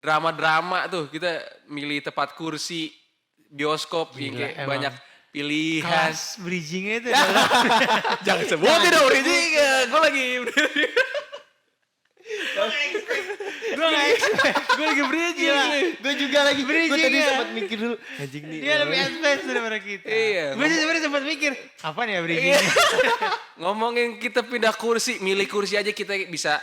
drama-drama tuh kita milih tepat kursi bioskop kayak emang. banyak pilihan. Kelas bridgingnya itu adalah Jangan sebutin dong bridging. Gue lagi gue gak expect. Gue lagi bridging nih. Gue juga lagi Bridging gue tadi ya. sempat mikir dulu. Anjing nih. Dia lebih advance daripada kita. Iya. Gue sih sebenarnya sempat mikir, apaan ya bridgingnya? ngomongin kita pindah kursi, milih kursi aja kita bisa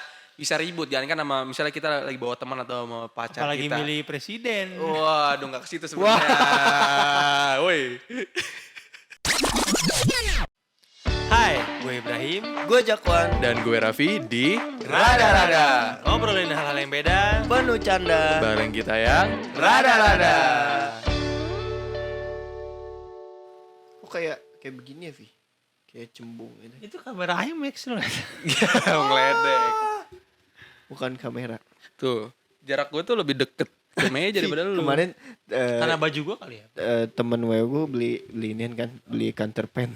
ribut. Jangan kan sama misalnya kita lagi bawa teman atau sama pacar Apalagi kita. milih presiden. Waduh gak ke situ sebenarnya. Woi. Hai, gue Ibrahim. Gue Jakwan. Dan gue Raffi di Rada-rada. Ngobrolin hal-hal yang beda. Penuh canda. bareng kita yang Rada-rada. Oh kayak begini ya, Vi? Kayak cembung gitu. Itu kamera IMAX loh. ngeledek. Bukan kamera. Tuh, jarak gue tuh lebih deket ke meja daripada lu. Kemarin Karena baju gue kali ya. temen gue beli inian kan, beli counter pen.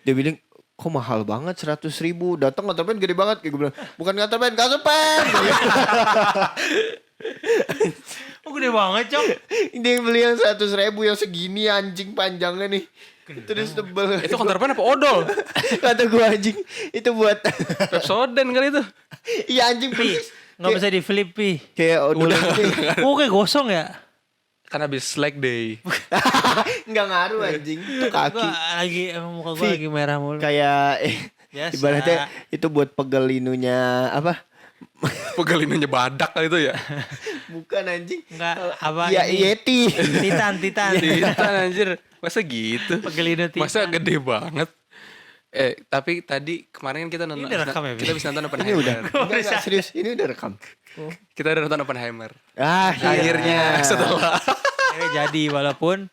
Dia bilang, kok mahal banget 100.000. Datang counter pen gede banget. Kayak gue bilang, bukan counter pen. Oh gede banget, Cok. Dia beli yang 100.000 yang segini anjing panjangnya nih. Terus tebel. Itu counter pen apa odol? Kata gue anjing, itu buat Pepsodent kali itu. iya anjing persis. Nggak bisa di flip, Pi. Kayak odol gitu. Oh kayak gosong ya? Kan habis slack day. Enggak ngaruh anjing. Itu kaki. Gue lagi, emang muka gue Vi, lagi merah mulu. Kayak Biasa. ibaratnya itu buat pegel inunya apa? Pegalinunya badak kali itu ya. Bukan anjing. Enggak, apa Ya ini? Yeti. Titan. Titan anjir. Masa gitu? Pegelino Titan. Masa gede banget? Tapi tadi kemarin kan kita nonton. Ini udah rekam ya, Bi? Kita bisa nonton Ini Oppenheimer. udah. Enggak serius, ini udah rekam. Kita udah nonton Oppenheimer. Ah, Akhirnya setelah. Akhirnya jadi walaupun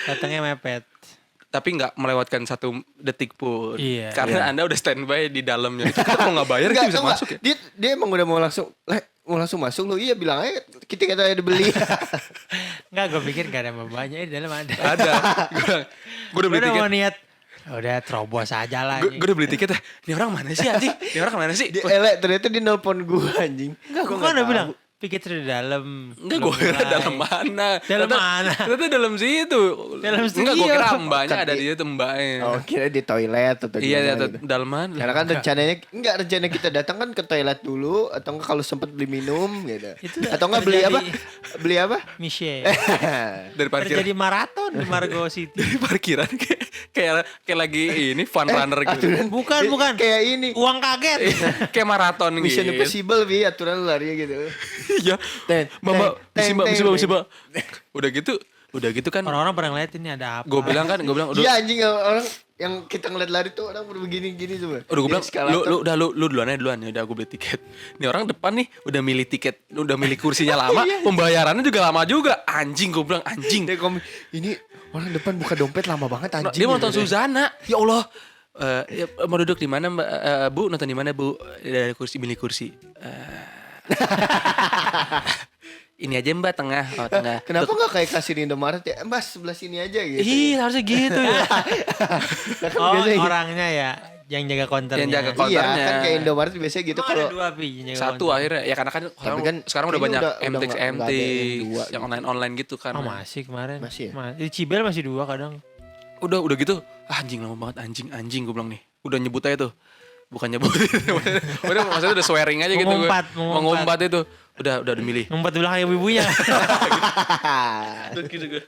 datangnya mepet. Tapi nggak melewatkan 1 detik pun. Iya. Karena Anda udah standby di dalamnya. Itu kita kalau nggak bayar kita bisa masuk ya? Dia emang udah mau langsung masuk lu. Iya bilang aja kita udah beli. Enggak, gue pikir gak ada mbaknya di dalam ada. Ada. Gue udah Gue beli udah tiket. mau niat, udah terobos aja lah. Gue udah beli tiket ya. Ini orang mana sih anjing? Ini orang mana sih? Dia ternyata dia nelpon gua anjing. Enggak, gue kan udah bilang, tiket sudah di dalam. Enggak, belum gue kira mulai." dalam mana. Dalam mana? Ternyata dalam situ. Dalam Enggak, gue studio. kira mbaknya Kan ada di situ mbaknya. Oh, kira di toilet atau Iya, gimana gitu. dalam mana? Karena kan rencananya rencana kita datang kan ke toilet dulu atau enggak kalau sempet beli minum gitu. Itu Atau enggak beli apa? terjadi- Beli apa? Michelle. Dari parkiran. Terjadi maraton di Margo City. Dari parkiran kayak lagi ini fun runner gitu. Bukan. Kayak ini. Uang kaget. Kayak maraton Mission gitu. Impossible bi aturan lu lari gitu. Iya. Ten, Mama, ten, misi ten, mbak. Udah gitu kan. Orang-orang pada ngeliatin ini ada apa. Gue bilang udah. Iya anjing orang yang kita ngeliat lari tuh orang udah begini-gini tuh. Udah gue bilang, Eskalator. lu duluan. Ya udah gue beli tiket. Nih orang depan nih udah milih tiket, udah milih kursinya lama, pembayarannya juga lama juga. Anjing gue bilang anjing. Dia komen, ini orang depan buka dompet lama banget anjing. Dia mau nonton gitu. Suzana. Ya Allah. Ya, mau duduk di mana Mbak? Bu nonton di mana Bu? Dari milih kursi. Ini aja Mbak tengah. Oh, tengah. Kenapa nggak kayak kasir Indomaret ya? Mas sebelah sini aja gitu. Iya harusnya gitu ya. Nah, kan Oh, biasanya gitu. orangnya ya yang jaga counternya. Yang jaga Iya counternya. kan kayak Indomaret biasanya gitu Oh, ada kalau 2 Pi yang jaga Satu counter. akhirnya ya karena kan sekarang udah kayaknya banyak udah MTX nggak ada yang dua yang gitu. online gitu kan. Oh masih kemarin. Masih ya? Di Cibel masih 2 kadang. Udah gitu. Anjing lama banget anjing gue bilang nih. Udah nyebut aja tuh. Bukan nyebut. Udah maksudnya udah swearing aja gitu gue. Mengumpat itu. Udah milih. Ngumpet di belakang ibu-ibunya. Gitu gue.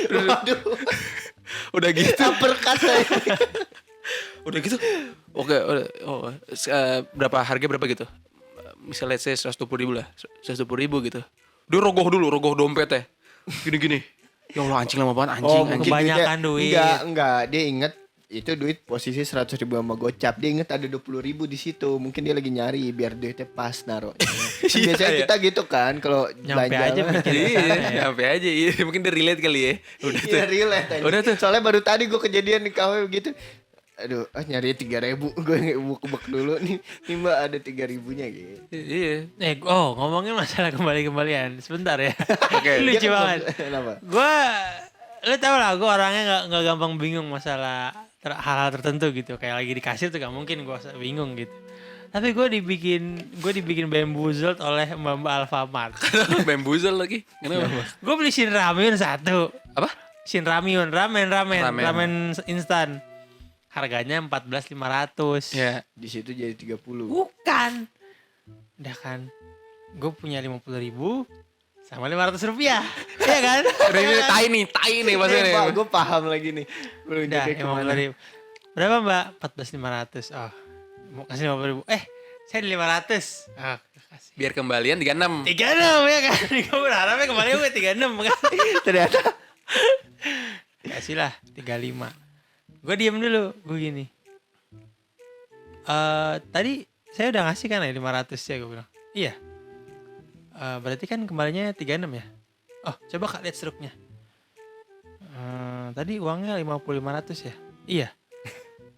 Waduh, Udah gitu. uppercut saya. Udah gitu. Oke, udah. Berapa harga berapa gitu? Misalnya let's say 120.000 lah. 120.000 gitu. Dia rogoh dompetnya. Gini. Ya Allah anjing lama banget anjing. mungkin Kebanyakan duitnya- duit. Enggak, dia inget itu duit posisi 100.000 sama gocap. Dia inget ada 20.000 di situ. Mungkin dia lagi nyari biar duitnya pas naruh. Kan biasanya Iya. kita gitu kan kalau Nyampe belanja aja mah. mikir Iya, kesana ya. nyampe aja. Iya, mungkin dia relate kali ya. Udah tuh. Iya relate aja. Udah tuh. Soalnya baru tadi gue kejadian di KW begitu. Aduh, nyari 3.000. Gue ngebuk dulu nih. Nih Mbak ada 3.000-nya gitu. Iya. Ngomongin masalah kembalian sebentar ya. Oke. Lucu Dia kan banget. Kenapa? Lu tau lah, gue orangnya nggak gampang bingung masalah hal-hal tertentu gitu. Kayak lagi di kasir tuh gak mungkin gue bingung gitu. Tapi gue dibikin bamboozled oleh Mbak Alfamart. Bamboozle lagi. Kenapa? Gue beli Shin Ramyun 1. Apa? Shin Ramyun, ramen Ramen. instan. Harganya 14.500. Ya. Di situ jadi 30. Bukan. Udah kan. Gue punya 50.000 sama 500 rupiah. Iya kan? Ini tai nih maksudnya. Gue paham lagi nih. Belum Udah, jadi kemana. 50.000. Berapa mbak? 14.500. Oh, mau kasih 50.000. Saya di 500. Ah, kasih. Biar kembalian 36. 36 ya kan? Gue berharapnya kembali gue 36 kan? Ternyata Kasih lah 35. Gue diem dulu. Gue gini. Tadi saya udah ngasih kan ya 500 ya, gue bilang. Iya. Berarti kan kembalinya 36 ya? Oh, coba Kak lihat struknya. Tadi uangnya 50.500 ya? Iya.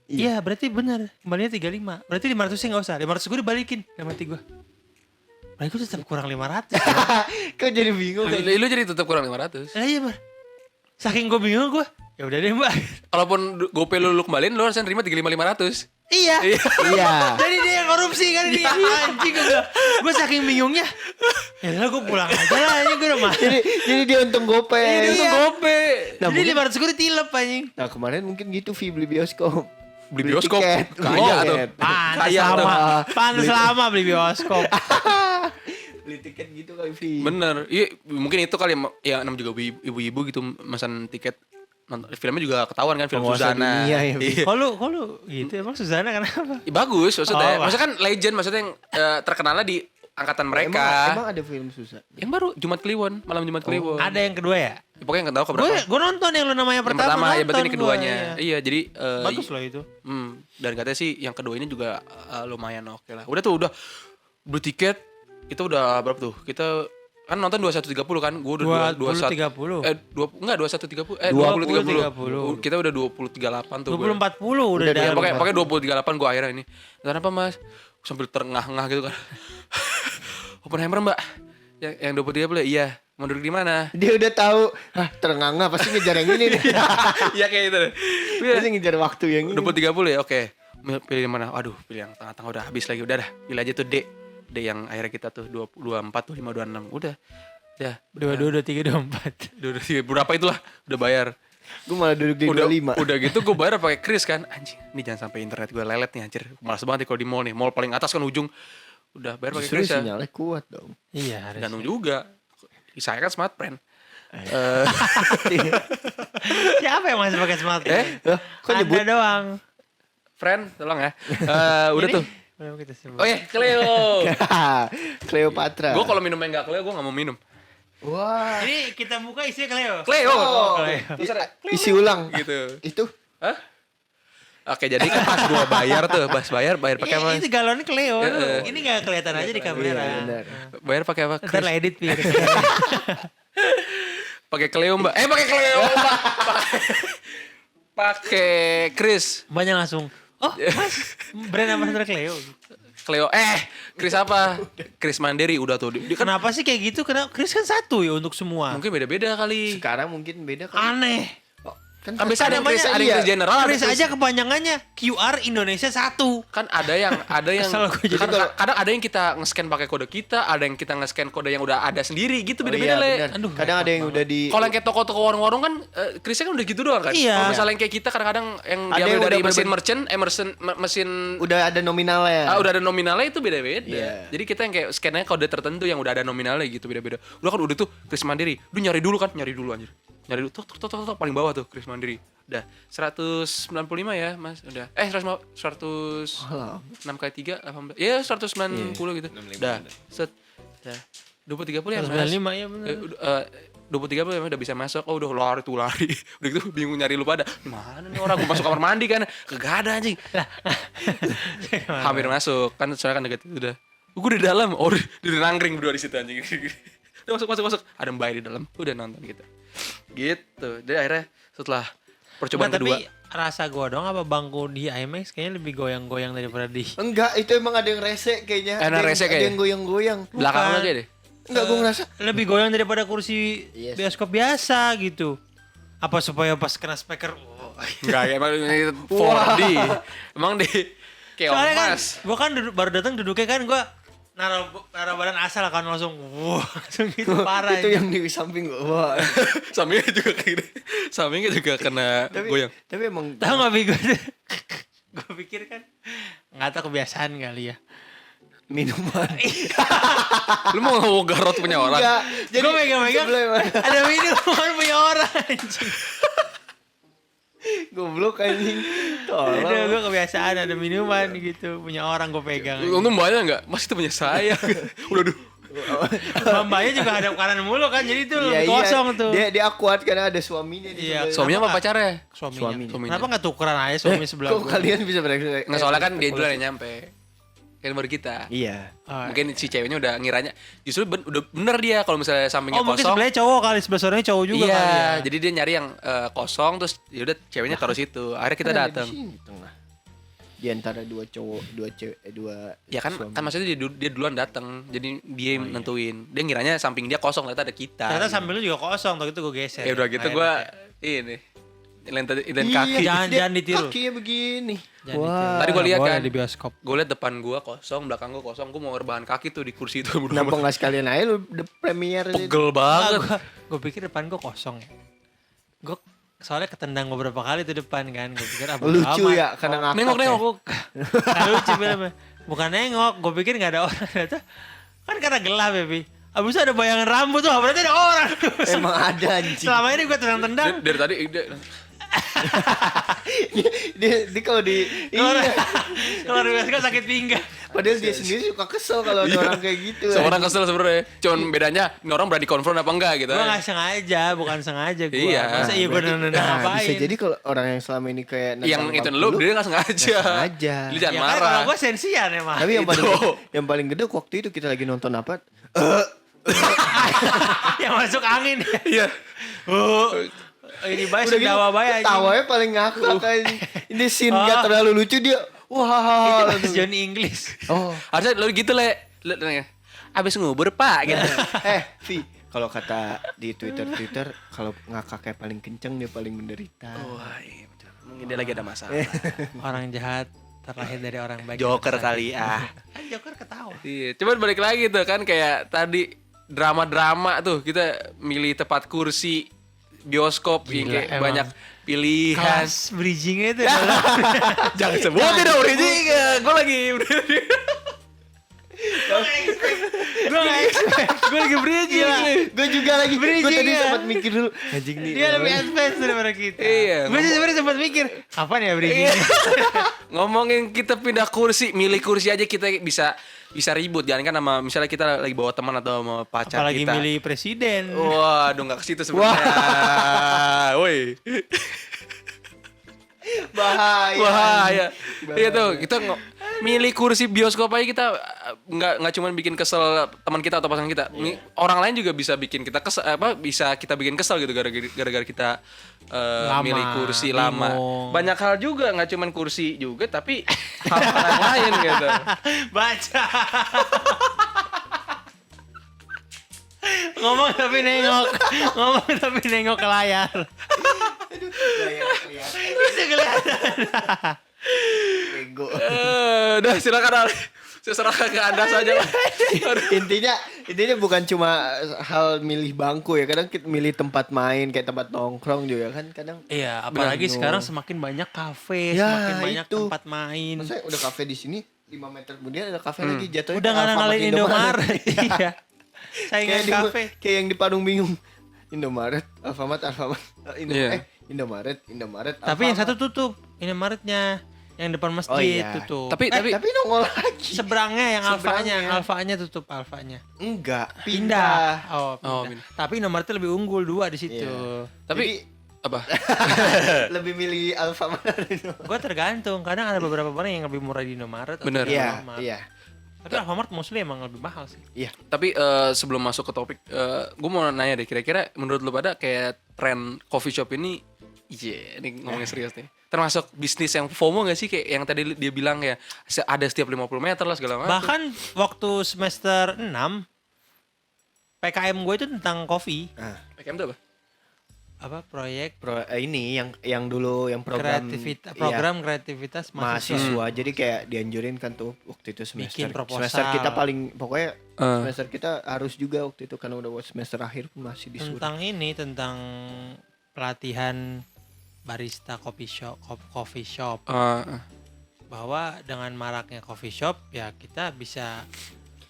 Iya, berarti benar. Kembalinya 35. Berarti 500-nya enggak usah. 500 gue dibalikin sama hati gue. Berarti gue tetap kurang 500. kok jadi bingung kayak Lu jadi tetap kurang 500. Iya, Bar. Saking gue bingung gue. Ya udah deh, Mbak. Kalaupun GoPay lu kembaliin lu harus nerima 35.500. Iya. Iya. Jadi dia yang korupsi kan dia. Anjing gue saking bingungnya. Ya udah gue pulang aja lah, ini gue udah mah. jadi dia untung GoPay. Iya. Itu GoPay. Nah, Jadi mungkin- 500 gue ditilep anjing. Nah kemarin mungkin gitu Vi beli bioskop. Beli bioskop. tiket. Kaya tuh. tiket. Pantes Kaya lama. tuh. Pantes lama beli bioskop. Beli tiket gitu kali Vi. Bener. Iya, mungkin itu kali ya namanya juga ibu-ibu gitu pesan tiket. Nonton filmnya juga ketahuan kan film Penguasa Suzana. dunia ya, Vi. Iya. Kalau gitu emang Suzana kenapa? Bagus maksudnya. Oh, Maksudnya kan legend maksudnya yang terkenalnya di angkatan mereka. Emang ada film susah. Yang baru Jumat Kliwon, malam Jumat Kliwon. Ada yang kedua ya? Ya, pokoknya nggak tahu keberapa. Gue nonton yang lu namanya Yang pertama. pertama ya berarti ini nonton keduanya. gua, iya. Iya, jadi Bagus loh itu. dan katanya sih yang kedua ini juga lumayan oke lah. Udah beli tiket kita udah berapa tuh? Kita kan nonton 21.30 kan? Gue udah 20.30. 21.30 20.30. 20.30. Kita udah 20.38 tuh. 20.40 udah Udah Ya, dalam. pakai 20.38 gue akhirnya ini. Kenapa Mas? Sambil terengah-engah gitu kan. Oppenheimer Mbak. Yang 20.30 iya. Mau duduk di mana? Dia udah tahu. Terengah-engah pasti ngejar yang ini nih. Iya kayak gitu. Pasti ngejar waktu yang ini. 20.30 ya, oke. Pilih yang mana? Aduh, pilih yang tengah-tengah udah habis lagi. Udah dah, pilih aja tuh D. D yang akhirnya kita tuh 24 tuh 5 26. Udah. Ya, 22, 23, 24. udah berapa itulah udah bayar. Gue malah duduk di 25. Udah gitu gue bayar pakai kris kan. Anjing, ini jangan sampai internet gue lelet nih anjir. Malas banget nih kalau di mall nih. Mall paling atas kan ujung. Udah bayar pakai Justru kris ya. sinyalnya kuat dong. Iya harus. Gantung juga. Saya kan smart friend. Siapa yang masih pakai smartphone? Loh, kok Anda nyebut? doang. Friend, tolong ya. Udah Ini, tuh. belum kita sebut. Oh ya, Cleo. Cleopatra. Gue kalau minum yang gak Cleo gue gak mau minum. Wah. Ini kita buka isinya Cleo. Cleo. Cleo. Isi ulang. Gitu. Itu. Hah? Oke, jadi kan pas gua bayar tuh, bayar pakai apa? Ini galonnya Cleo. Iya. Ini gak kelihatan aja di kamera. Iya, benar. Bayar pakai apa? Ntar lah edit Pi. Pakai Cleo, Mbak. Pakai Cleo, Mbak. Pakai Chris. Banyak langsung. Oh, Mas, brand ambassador Cleo. Cleo. Chris apa? Chris Mandiri udah tuh. Dia kan Kenapa sih kayak gitu? Kenapa Chris kan satu ya untuk semua. mungkin beda-beda kali. Sekarang mungkin beda kan. Aneh. Kan biasa ada yang Chris, namanya- ada yang Chris General, ada Chris Chris- aja kepanjangannya QR Indonesia 1. Kan ada yang Kesel gua jadi. kan kadang ada yang kita nge-scan pakai kode kita, ada yang kita nge-scan kode yang udah ada sendiri gitu, beda-beda iya, Le. benar. Aduh, Kadang ada yang udah di. Kalau yang kayak toko-toko warung-warung kan Chrisnya kan udah gitu doang kan. Iya. Kalau misalnya yang kayak kita kadang-kadang yang Ada diambil yang dari udah mesin merchant, mesin Udah ada nominalnya. udah ada nominalnya itu beda-beda. Iya. Jadi kita yang kayak scan-nya kode tertentu yang udah ada nominalnya gitu beda-beda. Udah tuh Kris Mandiri. Nyari dulu anjir. Nyari dulu tuh paling bawah tuh Kris Mandiri. Udah 195 ya, Mas. Udah. 106 kali 3 18. Ya 190 gitu. Udah. Set. Udah. 2030 ya, Mas. 195 ya benar. 2030 ya udah bisa masuk. Oh udah lari. Udah gitu bingung nyari lu pada. Gimana nih orang gue masuk kamar mandi kan. Kagak ada anjing. Hampir masuk. Kan soalnya kan deket udah. Gue di dalam. Oh di nangkring berdua di situ anjing. Udah masuk. Ada Mbak di dalam. Udah nonton gitu. Gitu. Jadi akhirnya setelah percobaan Nggak, kedua. tapi rasa gua dong apa bangku di IMAX kayaknya lebih goyang-goyang daripada di. Enggak, itu emang ada yang rese kayaknya. Ada yang rese Ada kayaknya. yang goyang-goyang. Belakang Bukan. aja deh. Enggak, gue ngerasa. Lebih goyang daripada kursi Yes. bioskop biasa gitu. Apa supaya pas kena speaker Enggak ya emang ini 4D. Emang Kayak Soalnya kan emas. gue kan baru datang duduknya kan gue naruh badan asal kan langsung langsung gitu parah. Itu yang di samping wah. Sampingnya juga kayak gitu. Sampingnya juga kena goyang. Tapi emang Tahu nggak Bi gue pikir kan nggak tahu kebiasaan kali ya. minuman. Lu mau garot punya orang? Enggak. Gue megang-megang sebelah mana? ada minuman punya orang anjing. Goblok anjing. Aduh, Tolong. gue kebiasaan ada minuman gitu punya orang gue pegang. Untung banyak nggak? Mas itu punya saya. Udah duh. Mbaknya juga hadap kanan mulu kan jadi itu Iya, kosong tuh. Dia kuat karena ada suaminya di Iya, sebelah. Suaminya apa Kenapa pacarnya? Suaminya. Suaminya. Kenapa nggak tukeran aja suami sebelah Kok gue? kalian bisa bereaksi? Nggak soalnya kan dia duluan yang nyampe. Kan baru kita. Iya. Oh, Mungkin si ceweknya udah ngiranya justru udah bener dia kalau misalnya sampingnya mungkin kosong. sebelahnya cowok kali sebelah sorenya cowok juga Iya, kali ya. jadi dia nyari yang kosong terus yaudah ceweknya taruh situ. Akhirnya kita Kan ada datang. Di sini tengah. Di antara dua cowok, dua cewek, dua Ya kan suami. kan maksudnya dia duluan datang. Jadi dia yang nentuin. Dia ngiranya samping dia kosong ternyata ada kita. Ternyata samping lu juga kosong, waktu itu gue geser. Ya udah gitu Akhirnya gua kayak, ini lentan Iya, kaki. Jangan ditiru. Kakinya begini. jangan Wah. ditiru. Tadi gua lihat Boleh kan. di bioskop. Gue liat depan gua kosong, belakang gua kosong. Gua mau rebahan kaki tuh di kursi itu. Kenapa nggak sekalian aja lu the premier itu? Pegel banget. Gue pikir depan gue kosong. Gue soalnya ketendang beberapa kali tuh depan kan. Gue pikir apa Lucu ya karena ngakak. Nengok. Nggak lucu filmnya. Bukan nengok, gue pikir nggak ada orang. Ternyata kan karena gelap ya Bi. Abis itu ada bayangan rambut tuh, berarti ada orang. Emang ada anjing. Selama ini gue tendang-tendang. Dari tadi dia kalau di Keluar, iya. keluar bioskop sakit pinggang. Padahal dia sendiri suka kesel kalau ada orang kayak gitu. seorang kesel sebenarnya. Cuman bedanya ini orang berani konfront apa enggak gitu. Gue gak sengaja, bukan sengaja gue. Iya. Masa iya gue nendang Nah, ngapain? bisa jadi kalau orang yang selama ini kayak Yang itu lu dia nggak sengaja. sengaja. Lu jangan Ya kan marah. kalau gue sensian emang. Tapi Itu. yang paling gede waktu itu kita lagi nonton apa? Yang masuk angin. Iya. Ini bayi Udah gitu, sendawa bayi aja. tawanya paling ngakak aja. Ini scene gak terlalu lucu dia. Wah. Itu Johnny English. Oh. Harusnya lu gitu le. Abis ngubur pak gitu. Vi, kalau kata di Twitter kalau ngakak kayak paling kenceng dia paling menderita. Wah iya betul. Mungkin dia lagi ada masalah. Orang jahat terlahir dari orang baik. Joker kali ah. Kan Joker ketawa. Iya. Cuman balik lagi tuh kan kayak tadi drama-drama tuh kita milih tepat kursi bioskop yang Gila, kayak emang. banyak pilihan. Kelas bridgingnya itu adalah Jangan sebutin dong bridging. Gue lagi gue lagi bridging. Gue juga lagi. Gue Bridging tadi ya. sempat mikir dulu. Anjing nih. Dia lebih advance daripada kita. Iya, Gue sih sebenarnya sempat mikir, kapan ya bridging? ngomongin kita pindah kursi, milih kursi aja kita bisa ribut. Jangan kan sama misalnya kita lagi bawa teman atau sama pacar Apalagi kita. milih presiden. Waduh nggak ke situ sebenarnya. Woi. Bahaya. Iya tuh, kita milih kursi bioskop aja kita nggak cuman bikin kesel teman kita atau pasangan kita. Orang lain juga bisa bikin kita kesel bisa kita bikin kesel gitu gara-gara kita Lama, milih kursi lama. bingung. Banyak hal juga nggak cuman kursi juga tapi hal-hal lain gitu. Baca. Ngomong tapi nengok ke layar. Bisa kelihatan. Ego. Udah silakan Ale. Saya serahkan ke Anda saja lah. intinya bukan cuma hal milih bangku ya, kadang kita milih tempat main kayak tempat nongkrong juga kan kadang. Iya, apalagi Benar. sekarang semakin banyak kafe, Ya, semakin banyak itu. tempat main. Maksudnya udah kafe di sini 5 meter kemudian ada kafe lagi jatuhnya. Udah ke nggak Alfamart, ngalin Indomaret. Iya. Saingan Kayak kafe. kayak yang di Padang bingung. Indomaret, Alfamart. Iya. Indomaret. Tapi yang Alfamart. satu tutup, Indomaretnya. Yang depan masjid Oh, iya. tutup. Tapi tapi nongol lagi. seberangnya yang Seberangnya. alfanya tutup alfanya. Enggak, Pindah. pindah. Oh, pindah. Tapi Indomaretnya lebih unggul 2 di situ. Iya. Tapi apa? Lebih milih Alfamart. Gue tergantung, kadang ada beberapa barang yang lebih murah di Indomaret. atau Bener. di Iya, Alfamart. iya. Tapi Alfamart mostly emang lebih mahal sih. Iya. Tapi sebelum masuk ke topik, gue mau nanya deh, kira-kira menurut lu pada kayak tren coffee shop ini, ini ngomongin serius nih, termasuk bisnis yang FOMO gak sih? Kayak yang tadi dia bilang ya, ada setiap 50 meter lah segala macam. Bahkan waktu semester 6, PKM gue itu tentang kopi. Ah, PKM itu apa? proyek Ini yang dulu yang program program kreativitas mahasiswa. mahasiswa. Jadi kayak dianjurin kan tuh waktu itu Bikin semester. proposal. Semester kita pokoknya semester kita harus juga waktu itu karena udah semester akhir pun masih disuruh. Tentang pelatihan barista coffee shop. Bahwa dengan maraknya coffee shop ya kita bisa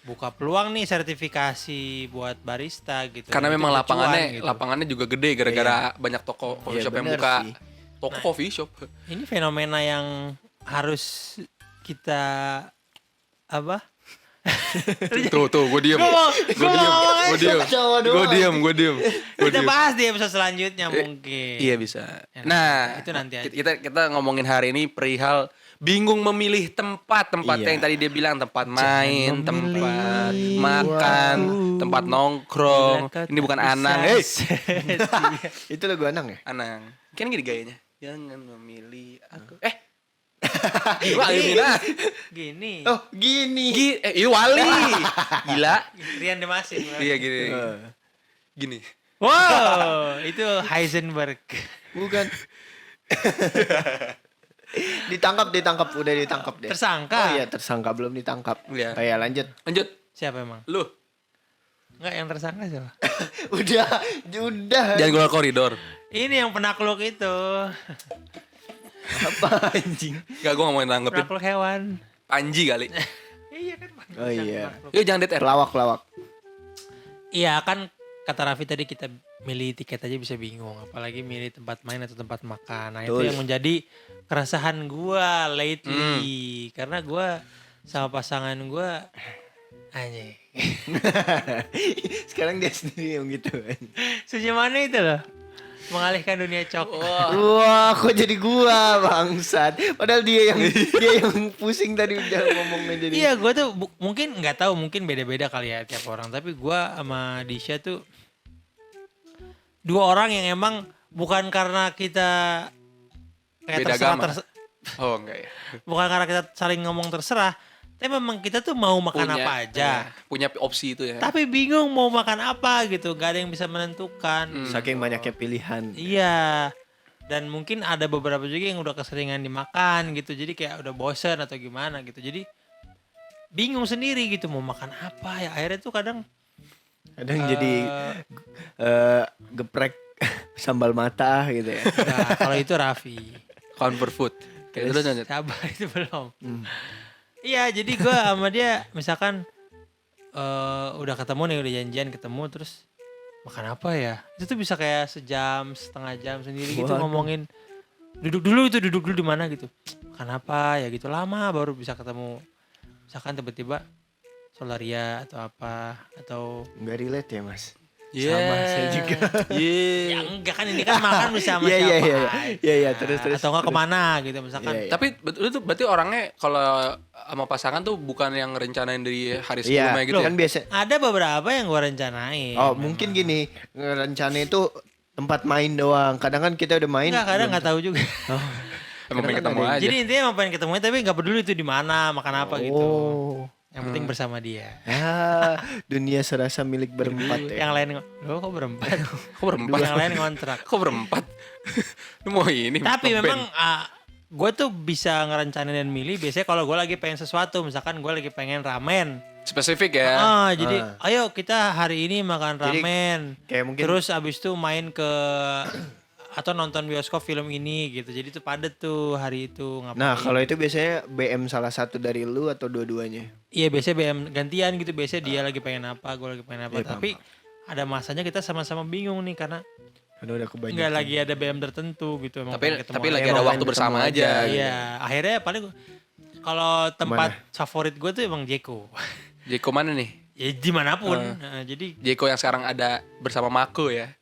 buka peluang nih sertifikasi buat barista gitu. Karena Dan memang itu bercuan, lapangannya juga gede gara-gara banyak toko coffee Iya, shop yang bener buka sih. toko coffee shop. Ini fenomena yang harus kita apa? Tuh, gue diem. Gue diem. Kita bahas di episode selanjutnya mungkin. Iya bisa. Ya, Nah, itu nanti aja. kita ngomongin hari ini perihal bingung memilih tempat Iya. yang tadi dia bilang tempat main, memilih tempat makan, tempat nongkrong. Ini bukan Anang, Itu lagu Anang ya? Anang. Kan gini gayanya. Jangan memilih aku. Gua Alina. Gini. Oh, gini. Itu Wali. Gila. Rian Demasin. Iya gini. Gini. Wow, itu Heisenberg. Bukan. Ditangkap, udah ditangkap deh. Tersangka. Oh iya, tersangka belum ditangkap. Iya. Oh, ya, lanjut. Lanjut. Siapa emang? Lu. Enggak, yang tersangka siapa? udah. Jangan keluar koridor. Ini yang penakluk itu. Apa anjing? Gak, gue gak mau nanggepin. Penakluk hewan. Panji kali. Iya kan. Oh iya. Yuk jangan dead air. Lawak. Iya kan kata Raffi tadi kita milih tiket aja bisa bingung, apalagi milih tempat main atau tempat makan. Nah, itu Betul. yang menjadi keresahan gua lately. Karena gua sama pasangan gua anjing. Sekarang dia sendiri yang gitu. Sejauh itu loh. Mengalihkan dunia cok. Wah, kok jadi gua bangsat. Padahal dia yang pusing tadi udah ngomongnya jadi. Iya, gua tuh mungkin nggak tahu, mungkin beda-beda kali ya tiap orang. Tapi gua sama Disha tuh dua orang yang emang bukan karena kita kayak Beda terserah agama. Oh enggak ya. bukan karena kita saling ngomong terserah, tapi memang kita tuh mau makan apa aja. Punya opsi itu ya. Tapi bingung mau makan apa gitu, gak ada yang bisa menentukan. Saking banyaknya pilihan. Iya. Dan mungkin ada beberapa juga yang udah keseringan dimakan gitu. Jadi kayak udah bosen atau gimana gitu. Jadi bingung sendiri gitu mau makan apa ya. Akhirnya tuh kadang Jadi geprek sambal mata gitu ya. nah, kalau itu Raffi. Comfort food. Kayak itu lanjut. Sabar itu belum. Iya, jadi gue sama dia misalkan udah ketemu nih, udah janjian ketemu, terus makan apa ya? Itu tuh bisa kayak sejam, setengah jam sendiri gitu ngomongin. Duduk dulu di mana gitu. Makan apa ya gitu, lama baru bisa ketemu. Misalkan tiba-tiba Solaria atau apa atau Nggak relate ya, Mas? Sama saya juga. ya enggak kan, ini kan makan bisa sama Iya, siapa iya. aja. Iya, iya, terus. Atau enggak kemana gitu misalkan. Iya, iya. Tapi lu tuh berarti orangnya kalau sama pasangan tuh bukan yang rencanain dari hari sebelumnya Iya, gitu. kan biasa. Ada beberapa yang gue rencanain. Oh, mungkin gini, rencana itu tempat main doang. Kadang kan kita udah main. Enggak, kadang nggak tahu juga. Emang pengen ketemu Kadang-kadang aja. Jadi intinya emang pengen ketemu tapi nggak peduli itu di mana, makan apa gitu. Oh. Yang penting bersama dia. Ya, dunia serasa milik berempat ya. Yang lain lo kok berempat? Kok berempat? Yang lain ngontrak. Kok berempat? Lu mau ini? Tapi ngeband. memang gue tuh bisa ngerencanain dan milih. Biasanya kalau gue lagi pengen sesuatu, misalkan gue lagi pengen ramen. spesifik ya. Jadi ayo kita hari ini makan Jadi, ramen. kayak mungkin- Terus abis itu main ke atau nonton bioskop film ini gitu. Jadi tuh padet tuh hari itu ngapain. Nah, kalau itu biasanya BM salah satu dari lu atau dua-duanya? Iya, biasanya BM gantian gitu. Biasanya dia lagi pengen apa, gue lagi pengen apa. Iya, Tapi ada masanya kita sama-sama bingung nih karena Karena udah kebanyakan. nggak lagi ada BM tertentu gitu. Emang pengen ketemu Tapi aja. lagi Emang ada main waktu bersama ketemu aja. aja. Iya, akhirnya paling kalau tempat favorit gue tuh emang Jeko. Jeko mana nih? Ya dimanapun. Nah, jadi Jeko yang sekarang ada bersama Mako ya.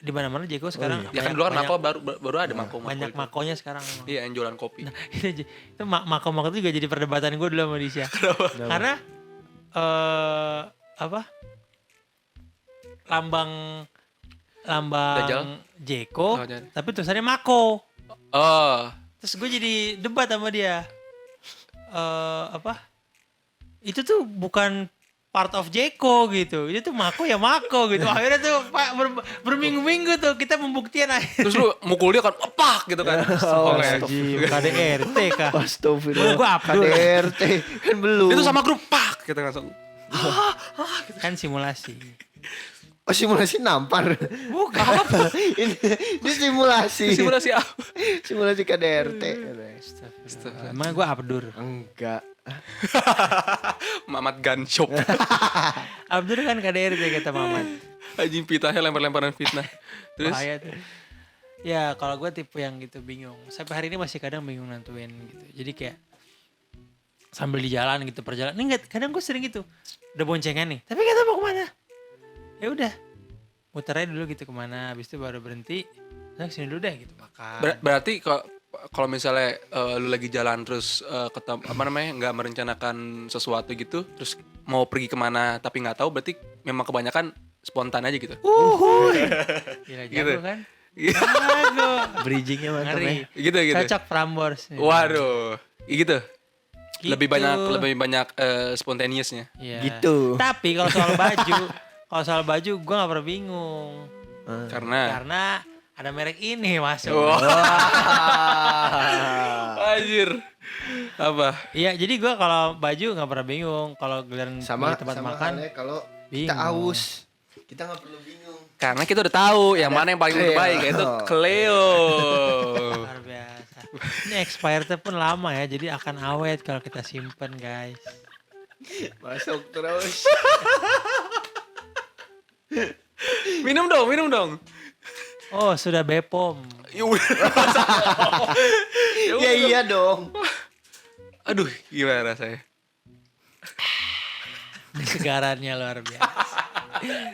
di mana-mana Jeko sekarang. Ya kan dulu kan Mako baru ada Mako. banyak itu. makonya sekarang. Emang. Iya, yang jualan kopi. Nah, itu mako itu juga jadi perdebatan gue dulu sama Disha. Karena apa? Lambang Dajjal? Jeko, Oh, jangan. tapi tulisannya Mako. Oh, Terus gue jadi debat sama dia. Apa? Itu tuh bukan part of Jeko gitu. Itu tuh Mako ya Mako gitu. Akhirnya tuh berminggu-minggu tuh kita membuktikan akhirnya. Terus lu mukul dia kan, epak gitu kan. Oh, Astagfirullah. KDRT kah? Astagfirullah. Gua Abdul. KDRT kan belum. Itu sama grup, pak gitu langsung. Kan simulasi. Oh, simulasi nampar. Bukan. ini simulasi. Simulasi apa? Simulasi KDRT. Emang gue Abdur. Enggak. Mamat Gun Shop. Abdur kan KDRT kata Mamat. Anjing pitahnya lempar-lemparan fitnah. Terus Bahaya tuh. Ya kalau gue tipe yang gitu bingung. Sampai hari ini masih kadang bingung nentuin gitu. Jadi kayak sambil di jalan gitu perjalanan. Ini kadang gue sering gitu. Udah boncengan nih. Tapi gak tau mau kemana. Ya udah. Muter aja dulu gitu kemana. Habis itu baru berhenti. Nah kesini dulu deh gitu makan. berarti kalau misalnya lu lagi jalan terus ketemu apa namanya nggak merencanakan sesuatu gitu terus mau pergi kemana tapi nggak tahu berarti memang kebanyakan spontan aja gitu. Gila jago Gitu. kan? Gitu. Jago. Bridgingnya mantap ya. Ngeri. Gitu. Cocok Prambors. Waduh, gitu. Gitu. Lebih banyak spontaneousnya. Iya. Gitu. Tapi kalau soal baju, gue gak pernah bingung. Karena ada merek ini masuk. Anjir. Apa? Iya, jadi gue kalau baju gak pernah bingung. Kalau giliran Sama di tempat makan, halnya kalau kita bingung. aus. Kita nggak perlu bingung. Karena kita udah tahu yang mana yang paling Cleo. terbaik yaitu Cleo. luar biasa. Ini expirednya pun lama ya, jadi akan awet kalau kita simpen guys. Masuk terus. Minum dong. Oh, sudah Bepom. Ya udah. Ya iya dong. Aduh, gimana rasanya? Kesegarannya luar biasa.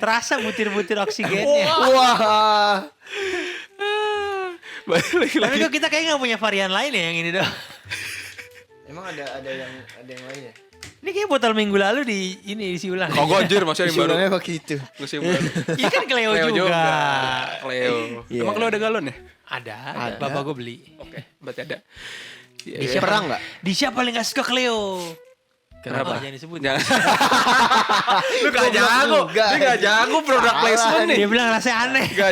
Terasa butir-butir oksigennya. Wah. Balik Tapi lagi. kok kita kayak gak punya varian lain ya yang ini doang. Emang ada yang lainnya? Ini kayak botol minggu lalu diisi ulang. Kagak anjir, masih ada yang baru. Isinya pakai itu. Masih yang baru. Iya kan Cleo juga. Cleo. Iya. Emang Cleo ada galon ya? Ada. Ada. Bapak gue beli. Oke, berarti ada. Iya, Di iya. siapa Perang nggak? Di siapa paling gak suka Cleo? Kenapa? Oh, jangan disebut. Jangan. Lu gak jago. juga, Dia gak anjing. jago produk Salah placement nih. Dia bilang rasanya aneh. Gak